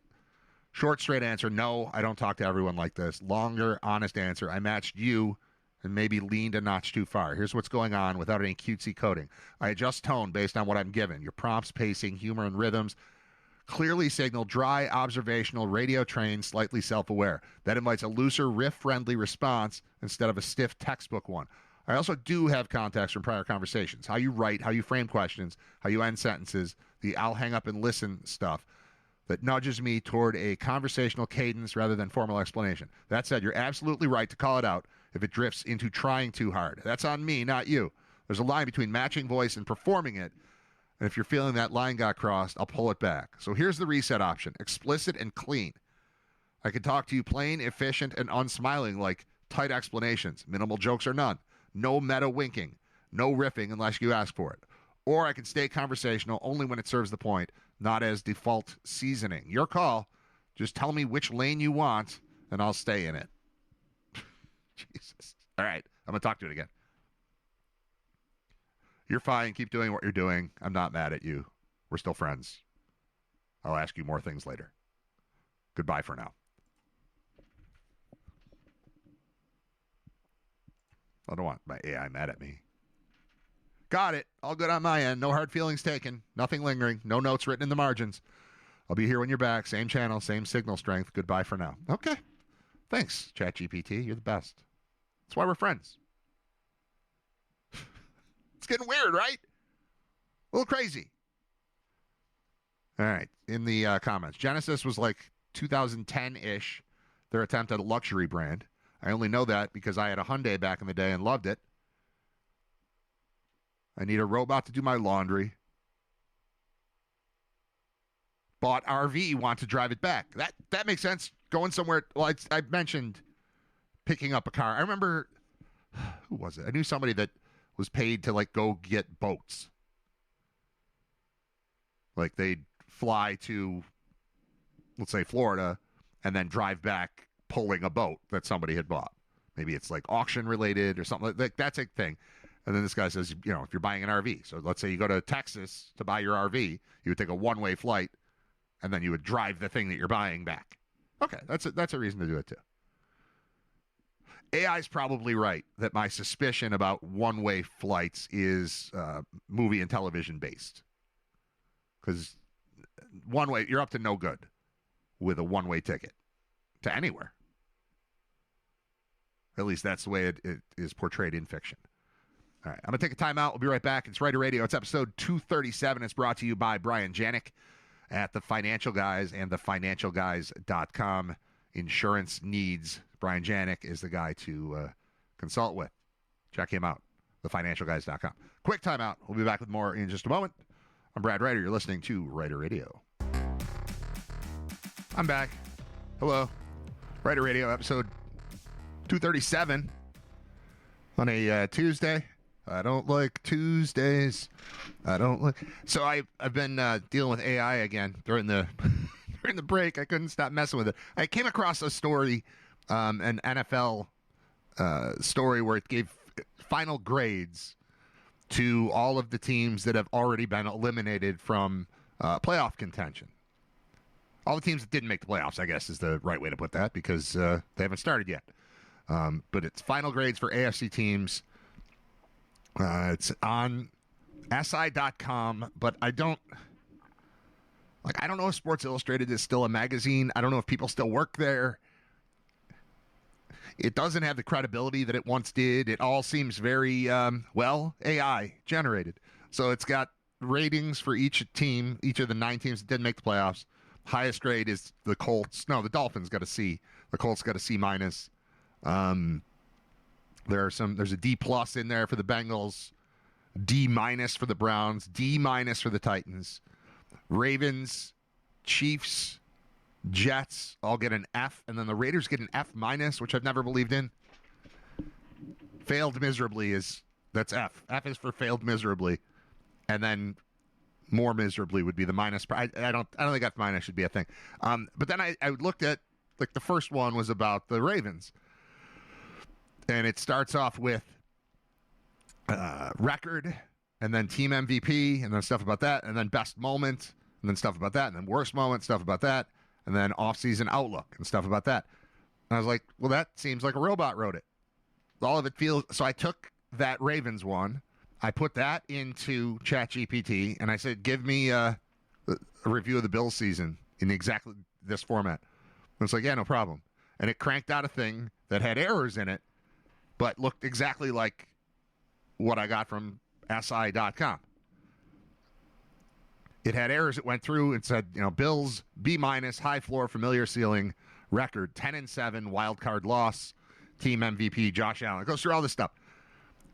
Short, straight answer. No, I don't talk to everyone like this. Longer, honest answer. I matched you and maybe leaned a notch too far. Here's what's going on without any cutesy coding. I adjust tone based on what I'm given. Your prompts, pacing, humor, and rhythms clearly signal dry, observational, radio trained, slightly self-aware. That invites a looser, riff-friendly response instead of a stiff textbook one. I also do have context from prior conversations. How you write, how you frame questions, how you end sentences, the I'll hang up and listen stuff that nudges me toward a conversational cadence rather than formal explanation. That said, you're absolutely right to call it out if it drifts into trying too hard. That's on me, not you. There's a line between matching voice and performing it, and if you're feeling that line got crossed, I'll pull it back. So here's the reset option, explicit and clean. I can talk to you plain, efficient, and unsmiling, like tight explanations, minimal jokes or none, no meta winking, no riffing unless you ask for it. Or I can stay conversational only when it serves the point, not as default seasoning. Your call. Just tell me which lane you want, and I'll stay in it. Jesus. All right. I'm going to talk to it again. You're fine. Keep doing what you're doing. I'm not mad at you. We're still friends. I'll ask you more things later. Goodbye for now. I don't want my AI mad at me. Got it. All good on my end. No hard feelings taken. Nothing lingering. No notes written in the margins. I'll be here when you're back. Same channel, same signal strength. Goodbye for now. Okay. Thanks, ChatGPT. You're the best. That's why we're friends. It's getting weird, right? A little crazy. All right. In the comments, Genesis was like 2010-ish, their attempt at a luxury brand. I only know that because I had a Hyundai back in the day and loved it. I need a robot to do my laundry. Bought RV, want to drive it back. That makes sense. Going somewhere. Well, I mentioned picking up a car. I remember, who was it? I knew somebody that was paid to like go get boats. Like they'd fly to, let's say, Florida, and then drive back pulling a boat that somebody had bought. Maybe it's like auction related or something like that. That's a thing. And then this guy says, you know, if you're buying an RV, so let's say you go to Texas to buy your RV, you would take a one-way flight, and then you would drive the thing that you're buying back. Okay, that's a reason to do it too. AI is probably right that my suspicion about one-way flights is movie and television based. Because one-way, you're up to no good with a one-way ticket to anywhere. At least that's the way it is portrayed in fiction. All right, I'm going to take a timeout. We'll be right back. It's Riter Radio. It's episode 237. It's brought to you by Brian Janik at The Financial Guys and thefinancialguys.com. Insurance needs. Brian Janik is the guy to consult with. Check him out, thefinancialguys.com. Quick timeout. We'll be back with more in just a moment. I'm Brad Riter. You're listening to Riter Radio. I'm back. Hello. Riter Radio, episode 237 on a Tuesday. I don't like Tuesdays. So I've been dealing with AI again during the during the break. I couldn't stop messing with it. I came across a story, an NFL story where it gave final grades to all of the teams that have already been eliminated from playoff contention. All the teams that didn't make the playoffs, I guess, is the right way to put that, because they haven't started yet. But it's final grades for AFC teams. It's on SI.com, but I don't know if Sports Illustrated is still a magazine. I don't know if people still work there. It doesn't have the credibility that it once did. It all seems very, AI generated. So it's got ratings for each team, each of the 9 teams that didn't make the playoffs. Highest grade is the Colts. No, the Dolphins got a C. The Colts got a C minus. There's a D plus in there for the Bengals, D minus for the Browns, D minus for the Titans. Ravens, Chiefs, Jets all get an F, and then the Raiders get an F minus, which I've never believed in. Failed miserably that's F. F is for failed miserably, and then more miserably would be the minus. I don't think F minus should be a thing. But then I looked at, like, the first one was about the Ravens, and it starts off with record, and then team MVP, and then stuff about that, and then best moment, and then stuff about that, and then worst moment, stuff about that, and then off-season outlook and stuff about that. And I was like, well, that seems like a robot wrote it. All of it feels... So I took that Ravens one, I put that into ChatGPT, and I said, give me a review of the Bills season in exactly this format. And it's like, yeah, no problem. And it cranked out a thing that had errors in it, but looked exactly like what I got from SI.com. It had errors. It went through and said, Bills, B minus, high floor, familiar ceiling, record, 10-7, wild card loss, team MVP, Josh Allen. It goes through all this stuff.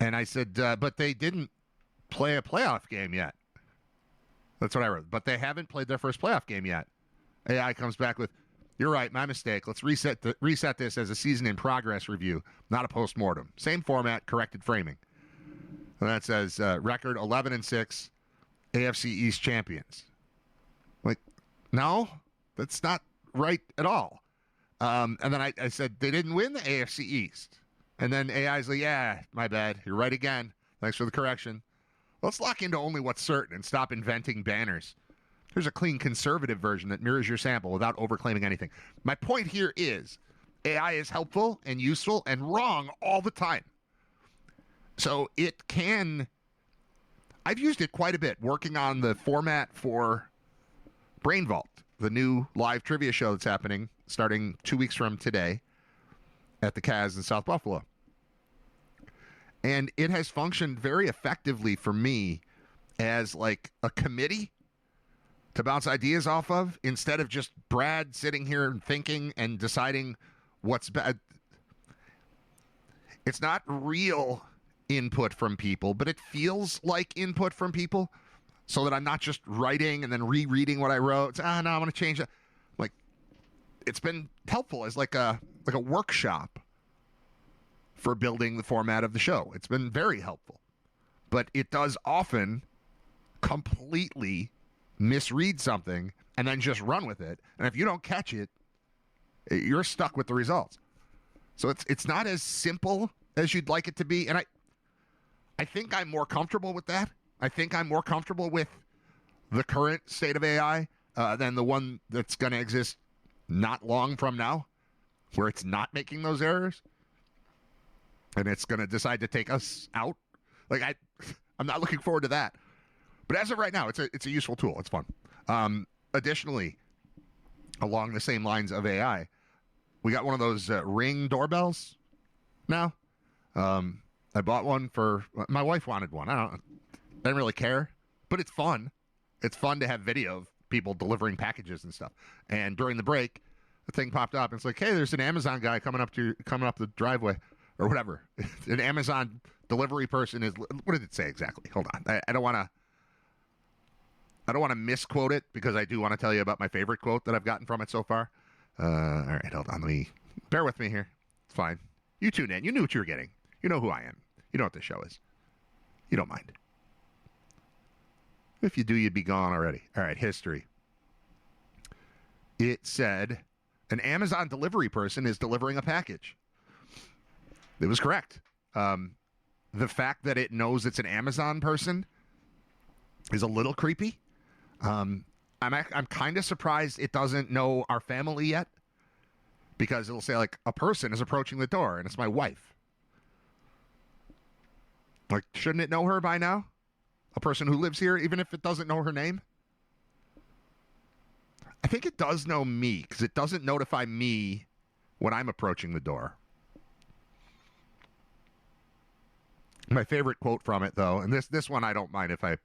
And I said, but they didn't play a playoff game yet. That's what I wrote. But they haven't played their first playoff game yet. AI comes back with, you're right, my mistake. Let's reset this as a season in progress review, not a postmortem. Same format, corrected framing. And that says record 11-6, AFC East champions. Like, no, that's not right at all. And then I said they didn't win the AFC East. And then AI's like, yeah, my bad. You're right again. Thanks for the correction. Let's lock into only what's certain and stop inventing banners. Here's a clean conservative version that mirrors your sample without overclaiming anything. My point here is AI is helpful and useful and wrong all the time. So it can... I've used it quite a bit working on the format for Brain Vault, the new live trivia show that's happening starting 2 weeks from today at the Kaz in South Buffalo. And it has functioned very effectively for me as like a committee to bounce ideas off of instead of just Brad sitting here and thinking and deciding what's bad. It's not real input from people, but it feels like input from people so that I'm not just writing and then rereading what I wrote. No, I'm going to change that. Like, it's been helpful as like a workshop for building the format of the show. It's been very helpful. But it does often completely misread something and then just run with it. And if you don't catch it, you're stuck with the results. So it's not as simple as you'd like it to be. And I think I'm more comfortable with that. I think I'm more comfortable with the current state of AI than the one that's going to exist not long from now, where it's not making those errors and it's going to decide to take us out. Like, I'm not looking forward to that. But as of right now, it's a useful tool. It's fun. Additionally, along the same lines of AI, we got one of those Ring doorbells now. I bought one for my wife wanted one. I didn't really care, but it's fun. It's fun to have video of people delivering packages and stuff. And during the break, the thing popped up and it's like, hey, there's an Amazon guy coming up the driveway or whatever. An Amazon delivery person is. What did it say exactly? Hold on. I don't want to misquote it because I do want to tell you about my favorite quote that I've gotten from it so far. All right, hold on. Bear with me here. It's fine. You tune in. You knew what you were getting. You know who I am. You know what this show is. You don't mind. If you do, you'd be gone already. All right, history. It said, an Amazon delivery person is delivering a package. It was correct. The fact that it knows it's an Amazon person is a little creepy. I'm kind of surprised it doesn't know our family yet, because it'll say, like, a person is approaching the door, and it's my wife. Like, shouldn't it know her by now? A person who lives here, even if it doesn't know her name? I think it does know me, because it doesn't notify me when I'm approaching the door. My favorite quote from it, though, and this one I don't mind if I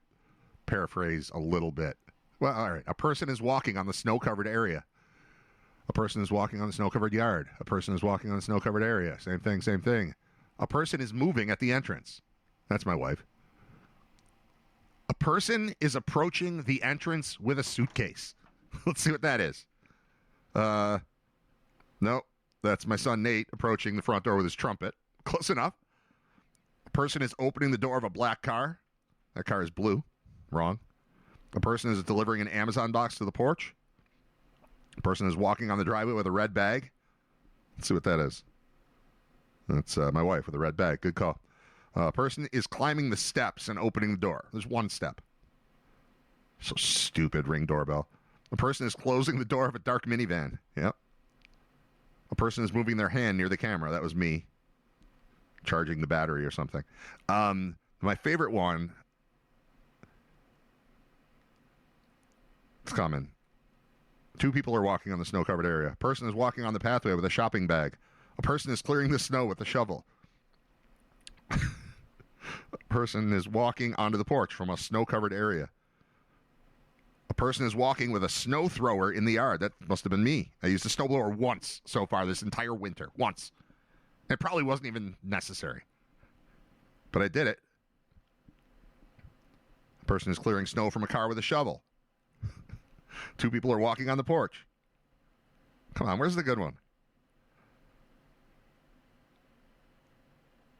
paraphrase a little bit. Well, all right. A person is walking on the snow-covered area. A person is walking on the snow-covered yard. A person is walking on the snow-covered area. Same thing, same thing. A person is moving at the entrance. That's my wife. A person is approaching the entrance with a suitcase. Let's see what that is. No, that's my son Nate approaching the front door with his trumpet. Close enough. A person is opening the door of a black car. That car is blue. Wrong. A person is delivering an Amazon box to the porch. A person is walking on the driveway with a red bag. Let's see what that is. That's my wife with a red bag. Good call. A person is climbing the steps and opening the door. There's one step. So stupid, ring doorbell. A person is closing the door of a dark minivan. Yep. A person is moving their hand near the camera. That was me. Charging the battery or something. My favorite one. It's coming. Two people are walking on the snow-covered area. A person is walking on the pathway with a shopping bag. A person is clearing the snow with a shovel. A person is walking onto the porch from a snow-covered area. A person is walking with a snow thrower in the yard. That must have been me. I used a snowblower once so far this entire winter. Once. It probably wasn't even necessary. But I did it. A person is clearing snow from a car with a shovel. Two people are walking on the porch. Come on, where's the good one?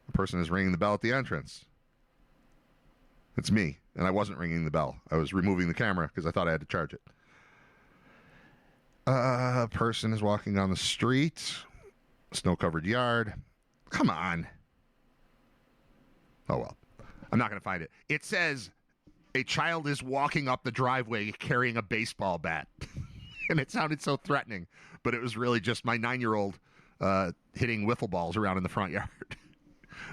A person is ringing the bell at the entrance. It's me, and I wasn't ringing the bell. I was removing the camera because I thought I had to charge it. A person is walking on the street. Snow-covered yard. Come on. Oh, well. I'm not going to find it. It says a child is walking up the driveway carrying a baseball bat. And it sounded so threatening, but it was really just my 9-year-old hitting wiffle balls around in the front yard.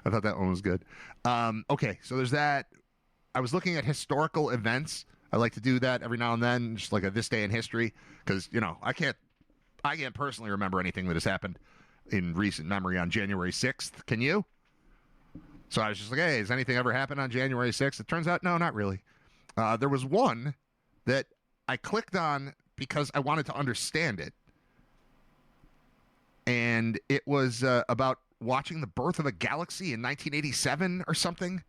I thought that one was good. Okay, so there's that. I was looking at historical events. I like to do that every now and then, just like a this day in history, because, you know, I can't personally remember anything that has happened in recent memory on January 6th. Can you? So I was just like, hey, has anything ever happened on January 6th? It turns out, no, not really. There was one that I clicked on because I wanted to understand it. And it was about watching the birth of a galaxy in 1987 or something.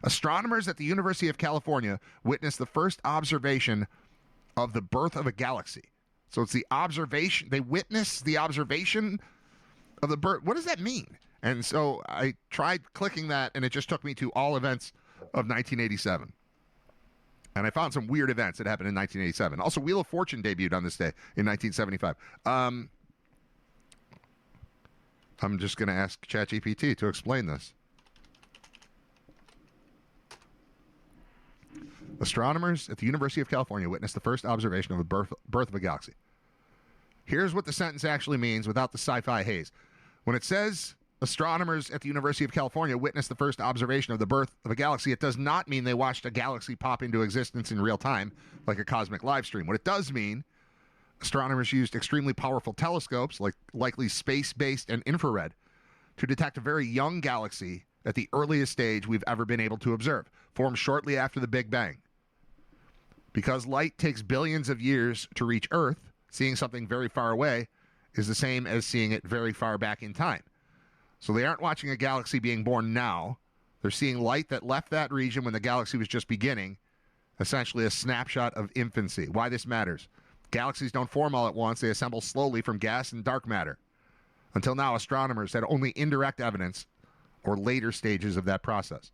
Astronomers at the University of California witnessed the first observation of the birth of a galaxy. So it's the observation. They witnessed the observation of the birth. What does that mean? And so I tried clicking that, and it just took me to all events of 1987. And I found some weird events that happened in 1987. Also, Wheel of Fortune debuted on this day in 1975. I'm just going to ask ChatGPT to explain this. Astronomers at the University of California witnessed the first observation of the birth of a galaxy. Here's what the sentence actually means without the sci-fi haze. When it says astronomers at the University of California witnessed the first observation of the birth of a galaxy, it does not mean they watched a galaxy pop into existence in real time, like a cosmic live stream. What it does mean, astronomers used extremely powerful telescopes, likely space-based and infrared, to detect a very young galaxy at the earliest stage we've ever been able to observe, formed shortly after the Big Bang. Because light takes billions of years to reach Earth, seeing something very far away is the same as seeing it very far back in time. So they aren't watching a galaxy being born now. They're seeing light that left that region when the galaxy was just beginning, essentially a snapshot of infancy. Why this matters. Galaxies don't form all at once. They assemble slowly from gas and dark matter. Until now, astronomers had only indirect evidence or later stages of that process.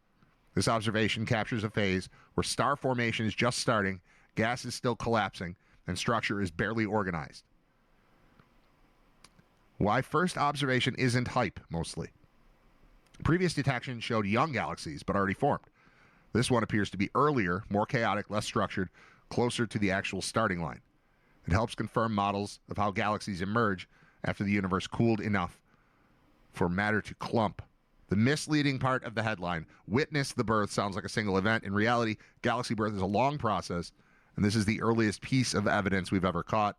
This observation captures a phase where star formation is just starting, gas is still collapsing, and structure is barely organized. Why first observation isn't hype, mostly. Previous detection showed young galaxies, but already formed. This one appears to be earlier, more chaotic, less structured, closer to the actual starting line. It helps confirm models of how galaxies emerge after the universe cooled enough for matter to clump. The misleading part of the headline, witness the birth, sounds like a single event. In reality, galaxy birth is a long process, and this is the earliest piece of evidence we've ever caught.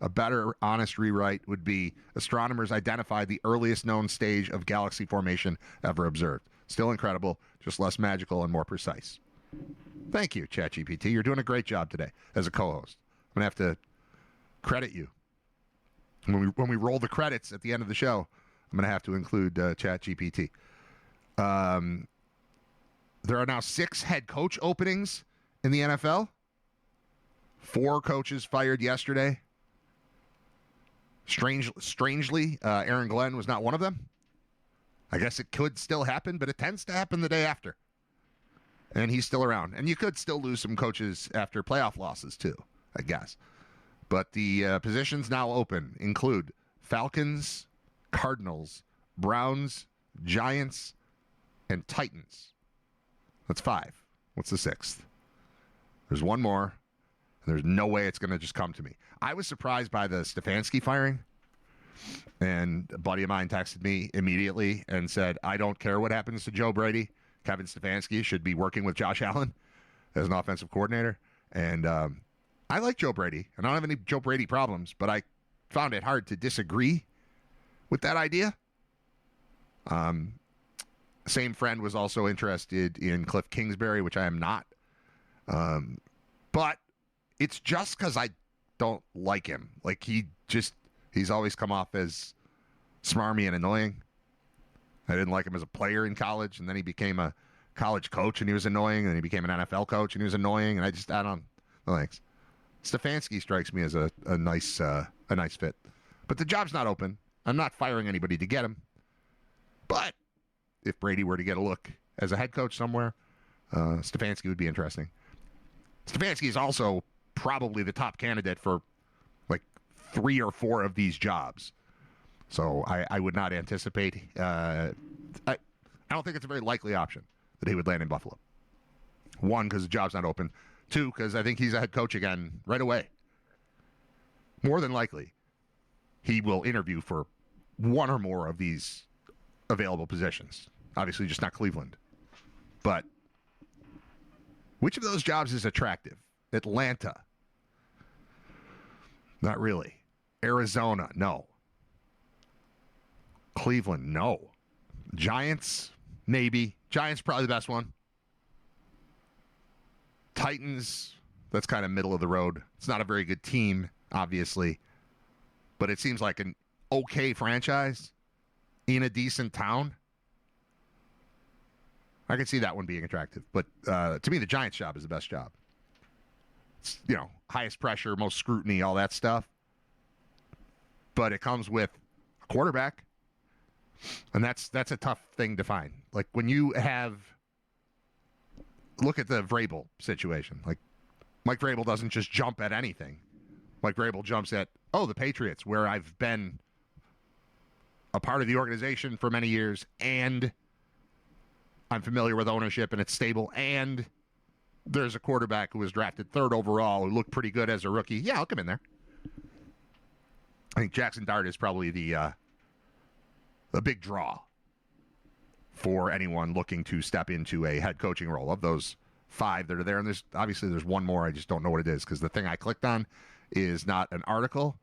A better, honest rewrite would be, astronomers identified the earliest known stage of galaxy formation ever observed. Still incredible, just less magical and more precise. Thank you, ChatGPT. You're doing a great job today as a co-host. I'm going to have to credit you. When we roll the credits at the end of the show, I'm going to have to include ChatGPT. There are now 6 head coach openings in the NFL. 4 coaches fired yesterday. Strangely, Aaron Glenn was not one of them. I guess it could still happen, but it tends to happen the day after. And he's still around. And you could still lose some coaches after playoff losses, too, I guess. But the positions now open include Falcons, Cardinals, Browns, Giants, and Titans. That's 5. What's the 6th? There's one more. And there's no way it's going to just come to me. I was surprised by the Stefanski firing. And a buddy of mine texted me immediately and said, I don't care what happens to Joe Brady. Kevin Stefanski should be working with Josh Allen as an offensive coordinator. And I like Joe Brady. And I don't have any Joe Brady problems, but I found it hard to disagree with that idea. Same friend was also interested in Cliff Kingsbury, which I am not. But it's just because I don't like him. Like, he's always come off as smarmy and annoying. I didn't like him as a player in college, and then he became a college coach, and he was annoying, and then he became an NFL coach, and he was annoying, and I don't know. Thanks. Stefanski strikes me as a nice fit. But the job's not open. I'm not firing anybody to get him. But if Brady were to get a look as a head coach somewhere, Stefanski would be interesting. Stefanski is also probably the top candidate for like 3 or 4 of these jobs. So I would not anticipate. I don't think it's a very likely option that he would land in Buffalo. 1, because the job's not open. 2, because I think he's a head coach again right away. More than likely, he will interview for 1 or more of these available positions. Obviously, just not Cleveland. But which of those jobs is attractive? Atlanta? Not really. Arizona? No. Cleveland? No. Giants? Maybe. Giants probably the best one. Titans? That's kind of middle of the road. It's not a very good team, obviously. But it seems like an okay franchise in a decent town. I can see that one being attractive. But to me, the Giants job is the best job. It's, highest pressure, most scrutiny, all that stuff. But it comes with a quarterback. And that's a tough thing to find. Like, when you look at the Vrabel situation. Like, Mike Vrabel doesn't just jump at anything. Mike Vrabel jumps at, the Patriots, where I've been a part of the organization for many years, and I'm familiar with ownership, and it's stable, and there's a quarterback who was drafted 3rd overall who looked pretty good as a rookie. Yeah, I'll come in there. I think Jackson Dart is probably the big draw for anyone looking to step into a head coaching role. Of those 5 that are there, and there's one more, I just don't know what it is, because the thing I clicked on is not an article.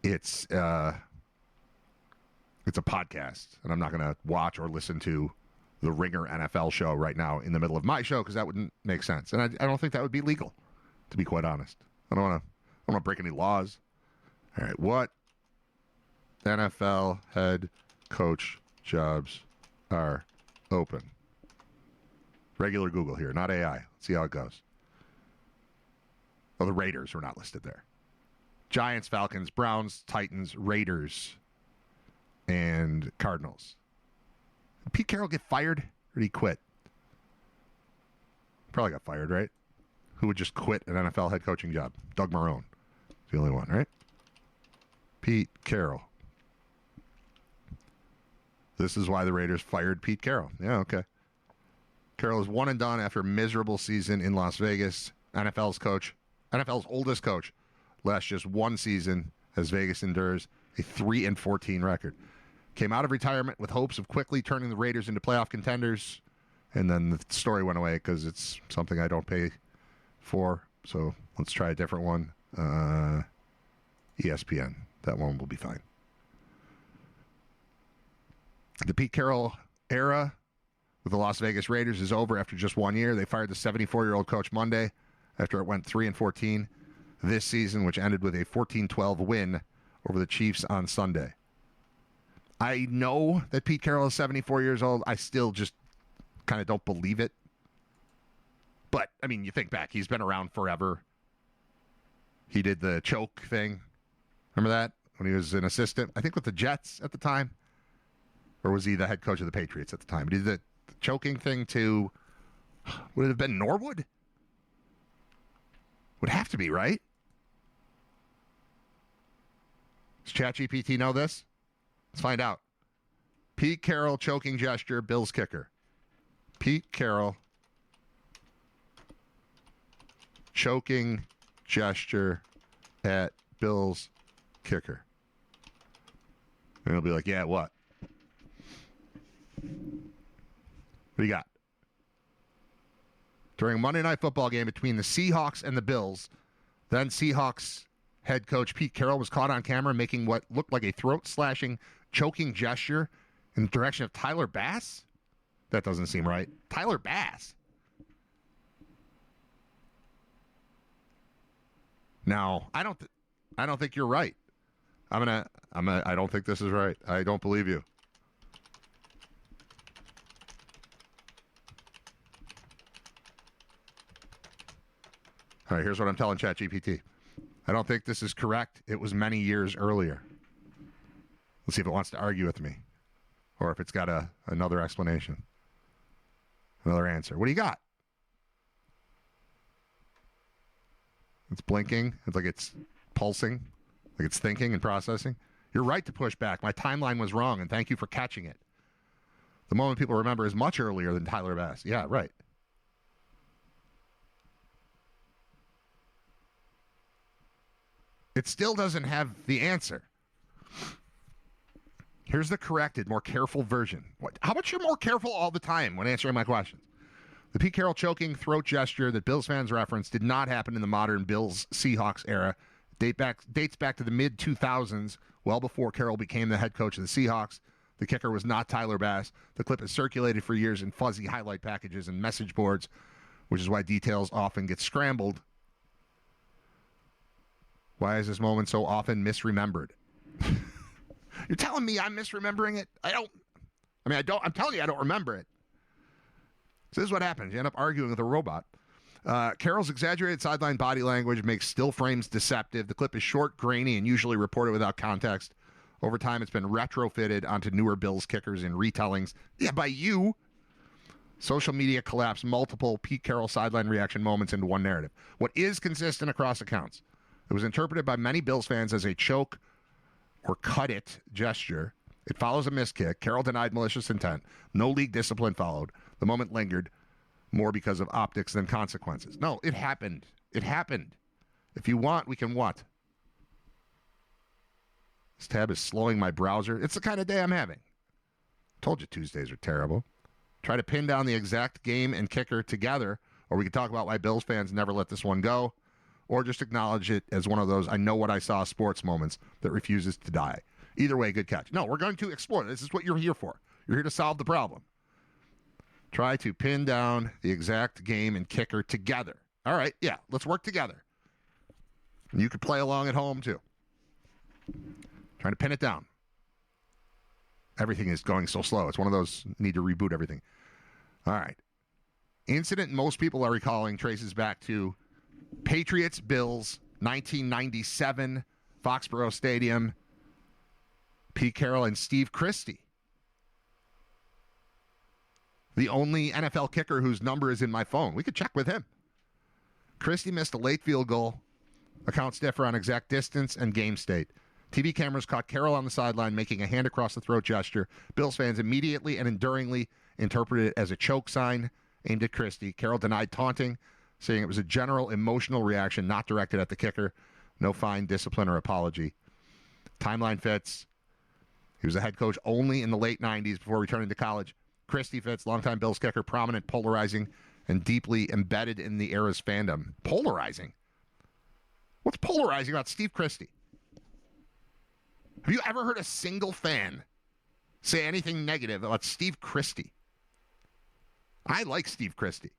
It's a podcast, and I'm not going to watch or listen to the Ringer NFL show right now in the middle of my show, because that wouldn't make sense, and I don't think that would be legal, to be quite honest. I don't want to break any laws. All right, what NFL head coach jobs are open? Regular Google here, not AI. Let's see how it goes. Oh, the Raiders are not listed there. Giants, Falcons, Browns, Titans, Raiders, and Cardinals. Did Pete Carroll get fired, or did he quit? Probably got fired, right? Who would just quit an NFL head coaching job? Doug Marrone. It's the only one, right? Pete Carroll. This is why the Raiders fired Pete Carroll. Yeah, okay. Carroll is one and done after a miserable season in Las Vegas. NFL's oldest coach, lasts just 1 season as Vegas endures a 3-14 record. Came out of retirement with hopes of quickly turning the Raiders into playoff contenders, and then the story went away because it's something I don't pay for. So let's try a different one. ESPN. That one will be fine. The Pete Carroll era with the Las Vegas Raiders is over after just 1 year. They fired the 74-year-old coach Monday after it went 3-14 this season, which ended with a 14-12 win over the Chiefs on Sunday. I know that Pete Carroll is 74 years old. I still just kind of don't believe it. But, I mean, you think back. He's been around forever. He did the choke thing. Remember that? When he was an assistant, I think with the Jets at the time. Or was he the head coach of the Patriots at the time? He did the choking thing to, would it have been Norwood? Would have to be, right? Does ChatGPT know this? Let's find out. Pete Carroll choking gesture, Bills kicker. Pete Carroll choking gesture at Bills kicker. And he'll be like, yeah, what? What do you got? During a Monday Night Football game between the Seahawks and the Bills, then Seahawks head coach Pete Carroll was caught on camera making what looked like a throat-slashing, choking gesture in the direction of Tyler Bass? That doesn't seem right. Tyler Bass. Now, I don't think you're right. I don't think this is right. I don't believe you. All right, here's what I'm telling ChatGPT. I don't think this is correct. It was many years earlier. Let's see if it wants to argue with me or if it's got another explanation, another answer. What do you got? It's blinking. It's like it's pulsing, like it's thinking and processing. You're right to push back. My timeline was wrong, and thank you for catching it. The moment people remember is much earlier than Tyler Bass. Yeah, right. It still doesn't have the answer. Here's the corrected, more careful version. How about you're more careful all the time when answering my questions? The Pete Carroll choking throat gesture that Bills fans referenced did not happen in the modern Bills-Seahawks era. Dates back to the mid-2000s, well before Carroll became the head coach of the Seahawks. The kicker was not Tyler Bass. The clip has circulated for years in fuzzy highlight packages and message boards, which is why details often get scrambled. Why is this moment so often misremembered? You're telling me I'm misremembering it? I'm telling you I don't remember it. So this is what happens. You end up arguing with a robot. Carroll's exaggerated sideline body language makes still frames deceptive. The clip is short, grainy, and usually reported without context. Over time, it's been retrofitted onto newer Bills kickers in retellings. Yeah, by you. Social media collapsed multiple Pete Carroll sideline reaction moments into one narrative. What is consistent across accounts? It was interpreted by many Bills fans as a choke or cut it gesture. It follows a missed kick. Carroll denied malicious intent. No league discipline followed. The moment lingered more because of optics than consequences. No, it happened. It happened. If you want, we can what? This tab is slowing my browser. It's the kind of day I'm having. Told you Tuesdays are terrible. Try to pin down the exact game and kicker together, or we could talk about why Bills fans never let this one go, or just acknowledge it as one of those I know what I saw sports moments that refuses to die. Either way, good catch. No, we're going to explore. This is what you're here for. You're here to solve the problem. Try to pin down the exact game and kicker together. All right, yeah, let's work together. And you could play along at home, too. Trying to pin it down. Everything is going so slow. It's one of those need to reboot everything. All right. Incident most people are recalling traces back to Patriots, Bills, 1997, Foxborough Stadium, Pete Carroll and Steve Christie. The only NFL kicker whose number is in my phone. We could check with him. Christie missed a late field goal. Accounts differ on exact distance and game state. TV cameras caught Carroll on the sideline making a hand across the throat gesture. Bills fans immediately and enduringly interpreted it as a choke sign aimed at Christie. Carroll denied taunting, saying it was a general emotional reaction not directed at the kicker. No fine, discipline, or apology. Timeline fits. He was a head coach only in the late 90s before returning to college. Christie fits, longtime Bills kicker, prominent, polarizing, and deeply embedded in the era's fandom. Polarizing? What's polarizing about Steve Christie? Have you ever heard a single fan say anything negative about Steve Christie? I like Steve Christie.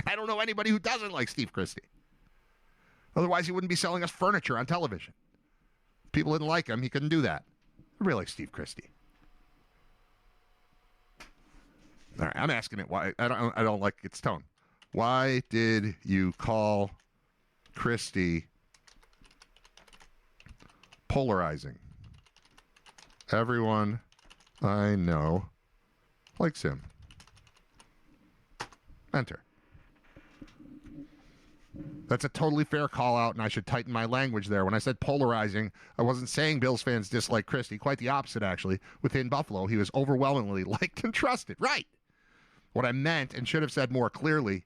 I don't know anybody who doesn't like Steve Christie. Otherwise, he wouldn't be selling us furniture on television. People didn't like him. He couldn't do that. I really like Steve Christie. All right, I'm asking it why. I don't like its tone. Why did you call Christie polarizing? Everyone I know likes him. Enter. That's a totally fair call out, and I should tighten my language there. When I said polarizing, I wasn't saying Bills fans dislike Christie. Quite the opposite, actually. Within Buffalo, he was overwhelmingly liked and trusted. Right. What I meant, and should have said more clearly,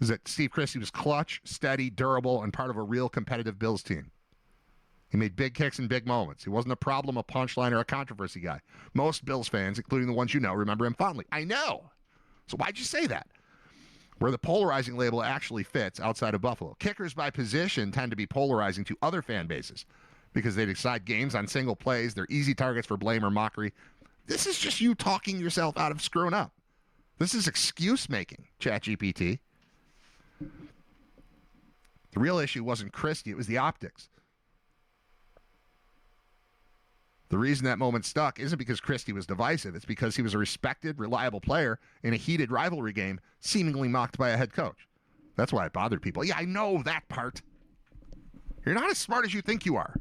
is that Steve Christie was clutch, steady, durable, and part of a real competitive Bills team. He made big kicks in big moments. He wasn't a problem, a punchline, or a controversy guy. Most Bills fans, including the ones you know, remember him fondly. I know. So why'd you say that? Where the polarizing label actually fits outside of Buffalo. Kickers by position tend to be polarizing to other fan bases because they decide games on single plays. They're easy targets for blame or mockery. This is just you talking yourself out of screwing up. This is excuse making, ChatGPT. The real issue wasn't Christie, it was the optics. The reason that moment stuck isn't because Christie was divisive. It's because he was a respected, reliable player in a heated rivalry game, seemingly mocked by a head coach. That's why it bothered people. Yeah, I know that part. You're not as smart as you think you are.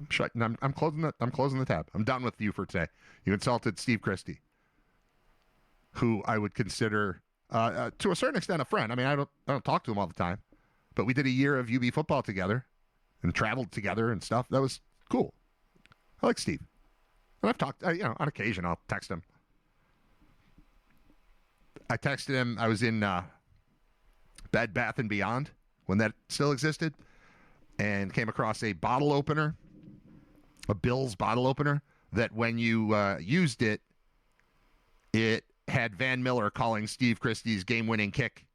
I'm closing the tab. I'm done with you for today. You insulted Steve Christie, who I would consider, to a certain extent, a friend. I mean, I don't talk to him all the time. But we did a year of UB football together and traveled together and stuff. That was cool. I like Steve. And I've talked, on occasion, I'll text him. I texted him. I was in Bed Bath & Beyond when that still existed and came across a bottle opener, a Bill's bottle opener, that when you used it, it had Van Miller calling Steve Christie's game-winning kick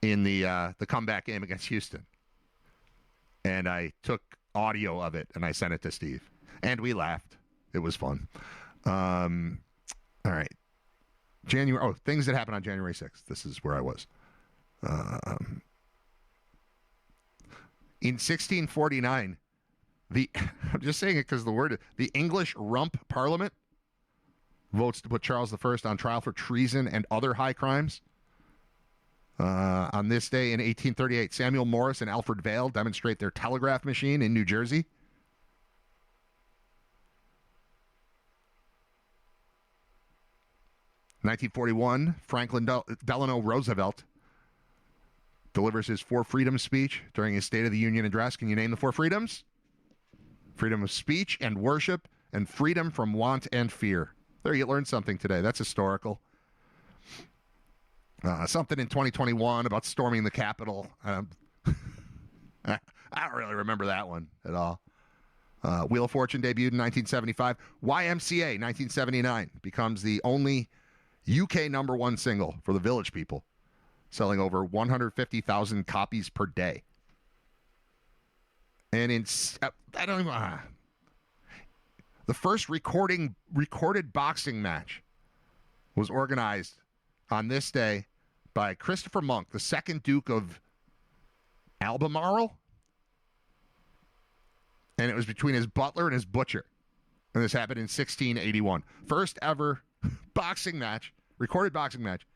in the comeback game against Houston. And I took audio of it, and I sent it to Steve. And we laughed. It was fun. All right. Things that happened on January 6th. This is where I was. In 1649, I'm just saying it because the English Rump Parliament votes to put Charles I on trial for treason and other high crimes. On this day in 1838, Samuel Morse and Alfred Vail demonstrate their telegraph machine in New Jersey. In 1941, Franklin Delano Roosevelt delivers his Four Freedoms speech during his State of the Union address. Can you name the four freedoms? Freedom of speech and worship, and freedom from want and fear. There, you learned something today. That's historical. Something in 2021 about storming the Capitol. I don't really remember that one at all. Wheel of Fortune debuted in 1975. YMCA, 1979, becomes the only UK number one single for the Village People, selling over 150,000 copies per day. And the first recorded boxing match was organized on this day by Christopher Monk, the second Duke of Albemarle. And it was between his butler and his butcher. And this happened in 1681. First ever recorded boxing match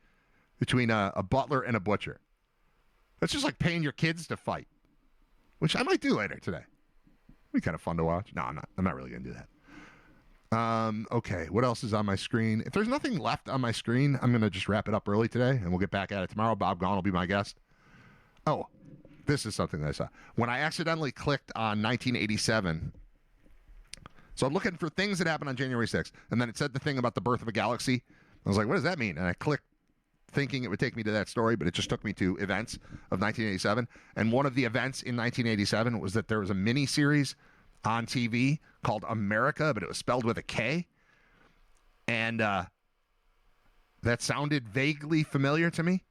between a butler and a butcher. That's just like paying your kids to fight, which I might do later today. It'd be kind of fun to watch. No, I'm not. I'm not really going to do that. Okay, what else is on my screen? If there's nothing left on my screen, I'm going to just wrap it up early today, and we'll get back at it tomorrow. Bob Gahn will be my guest. Oh, this is something that I saw. When I accidentally clicked on 1987, so I'm looking for things that happened on January 6th, and then it said the thing about the birth of a galaxy. I was like, what does that mean? And I clicked thinking it would take me to that story, but it just took me to events of 1987. And one of the events in 1987 was that there was a mini-series on TV called America, but it was spelled with a K. And that sounded vaguely familiar to me.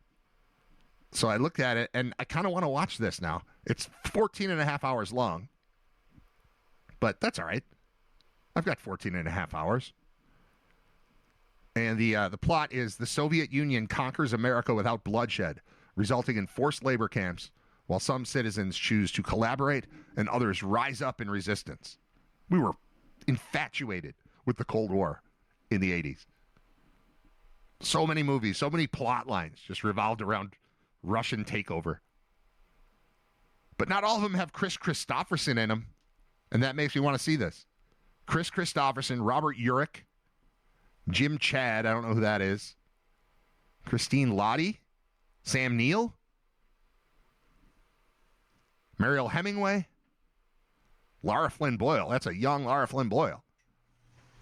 So I looked at it, and I kind of want to watch this now. It's 14 and a half hours long. But that's all right. I've got 14 and a half hours. And the plot is the Soviet Union conquers America without bloodshed, resulting in forced labor camps, while some citizens choose to collaborate and others rise up in resistance. We were infatuated with the Cold War in the 80s. So many movies, so many plot lines just revolved around Russian takeover. But not all of them have Chris Christopherson in them, and that makes me want to see this. Chris Christopherson, Robert Urich, Jim Chad, I don't know who that is, Christine Lottie, Sam Neill, Mariel Hemingway, Lara Flynn Boyle. That's a young Lara Flynn Boyle.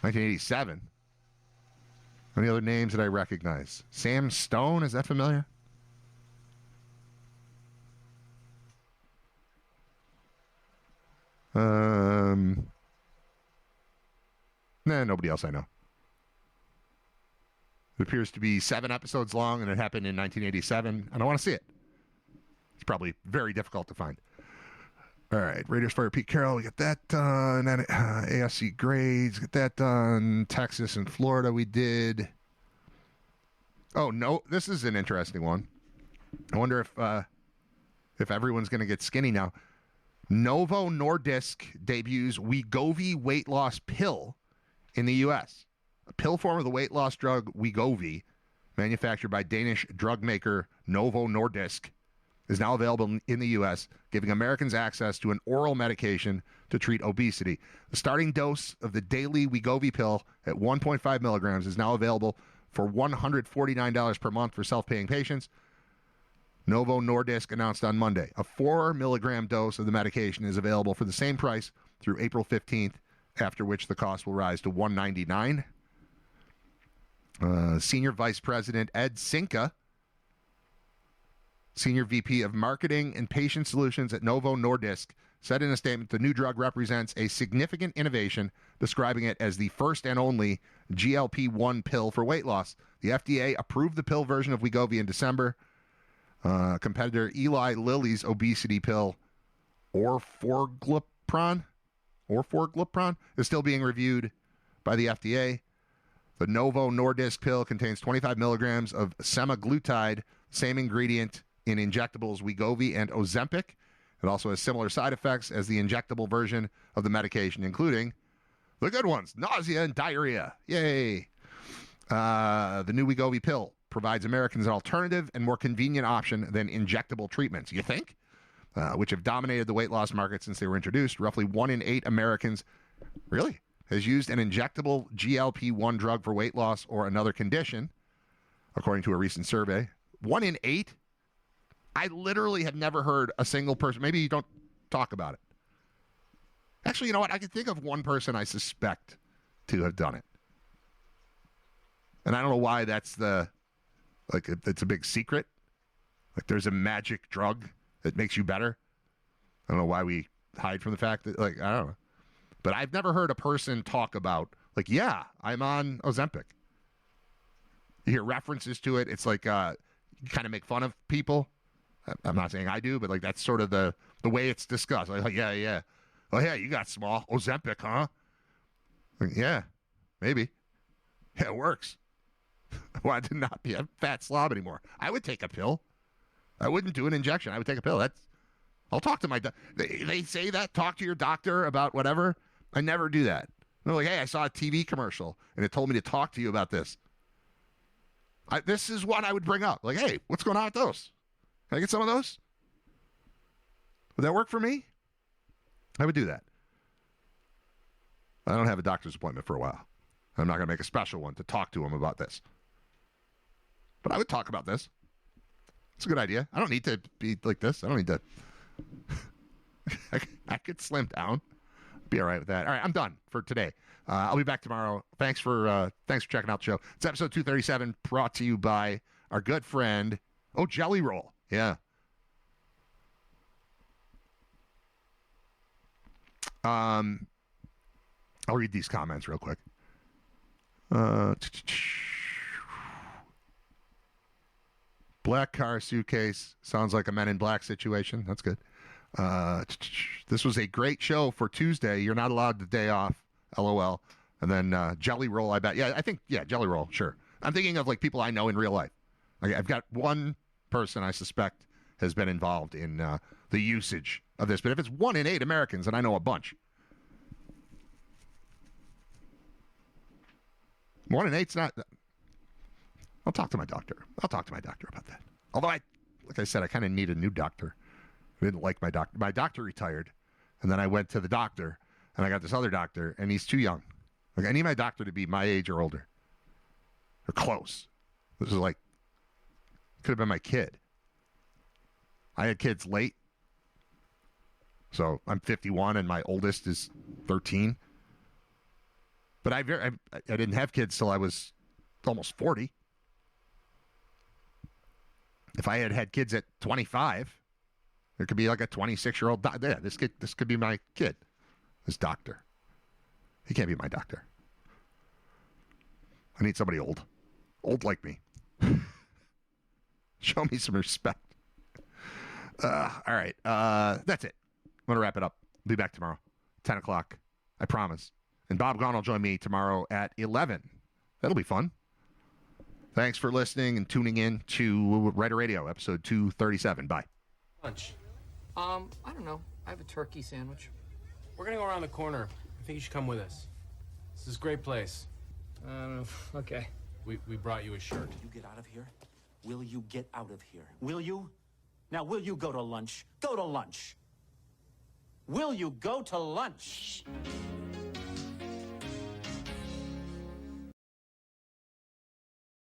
1987. Any other names that I recognize? Sam Stone, is that familiar? Nobody else I know. It appears to be 7 episodes long, and it happened in 1987. I don't want to see it. It's probably very difficult to find. All right, Raiders fire Pete Carroll. We got that done. And AFC grades. Get that done. Texas and Florida we did. Oh, no. This is an interesting one. I wonder if everyone's going to get skinny now. Novo Nordisk debuts Wegovy weight loss pill in the U.S. A pill form of the weight loss drug Wegovy, manufactured by Danish drug maker Novo Nordisk, is now available in the U.S., giving Americans access to an oral medication to treat obesity. The starting dose of the daily Wegovy pill at 1.5 milligrams is now available for $149 per month for self-paying patients. Novo Nordisk announced on Monday a 4 milligram dose of the medication is available for the same price through April 15th, after which the cost will rise to $199. Senior Vice President Ed Sinka, Senior VP of Marketing and Patient Solutions at Novo Nordisk, said in a statement the new drug represents a significant innovation, describing it as the first and only GLP-1 pill for weight loss. The FDA approved the pill version of Wegovy in December. Competitor Eli Lilly's obesity pill, orforglipron, is still being reviewed by the FDA. The Novo Nordisk pill contains 25 milligrams of semaglutide, same ingredient in injectables Wegovy and Ozempic. It also has similar side effects as the injectable version of the medication, including the good ones, nausea and diarrhea. Yay! The new Wegovy pill provides Americans an alternative and more convenient option than injectable treatments, you think? Which have dominated the weight loss market since they were introduced. Roughly 1 in 8 Americans, really, has used an injectable GLP-1 drug for weight loss or another condition, according to a recent survey. 1 in 8? I literally have never heard a single person. Maybe you don't talk about it. Actually, you know what? I can think of one person I suspect to have done it. And I don't know why that's it's a big secret. Like there's a magic drug that makes you better. I don't know why we hide from the fact that, I don't know. But I've never heard a person talk about, yeah, I'm on Ozempic. You hear references to it. It's like you kind of make fun of people. I'm not saying I do, but that's sort of the way it's discussed. Yeah. Oh, yeah, you got small. Ozempic, huh? Yeah, maybe. Yeah, it works. Well, I did not be a fat slob anymore. I would take a pill. I wouldn't do an injection. I would take a pill. I'll talk to my doctor. They say that, talk to your doctor about whatever. I never do that. They're like, hey, I saw a TV commercial, and it told me to talk to you about this. This is one I would bring up. Hey, what's going on with those? Can I get some of those? Would that work for me? I would do that. I don't have a doctor's appointment for a while. I'm not going to make a special one to talk to him about this. But I would talk about this. It's a good idea. I don't need to be like this. I don't need to. I could slim down. Be all right with that. All right, I'm done for today. I'll be back tomorrow. Thanks for checking out the show. It's episode 237, brought to you by our good friend, Jelly Roll. Yeah. I'll read these comments real quick. Black car suitcase. Sounds like a Men in Black situation. That's good. This was a great show for Tuesday. You're not allowed the day off. LOL. And then Jelly Roll, I bet. Yeah, I think, Jelly Roll, sure. I'm thinking of people I know in real life. I've got one person I suspect has been involved in the usage of this. But if it's 1 in 8 Americans, and I know a bunch, 1 in 8's not. I'll talk to my doctor. I'll talk to my doctor about that. Although like I said, I kind of need a new doctor. I didn't like my doctor. My doctor retired, and then I went to the doctor, and I got this other doctor, and he's too young. Like, I need my doctor to be my age or older, or close. This is like, could have been my kid. I had kids late, so I'm 51, and my oldest is 13. But I didn't have kids till I was almost 40. If I had had kids at 25, there could be like a 26-year-old. Yeah, this could be my kid. This doctor. He can't be my doctor. I need somebody old like me. Show me some respect. All right, that's it. I'm gonna wrap it up. Be back tomorrow, 10 o'clock. I promise. And Bob Gaughan will join me tomorrow at 11. That'll be fun. Thanks for listening and tuning in to Riter Radio, episode 237. Bye. Lunch. I don't know. I have a turkey sandwich. We're gonna go around the corner. I think you should come with us. This is a great place. Okay. We brought you a shirt. You get out of here? Will you get out of here? Will you? Now, will you go to lunch? Go to lunch. Will you go to lunch?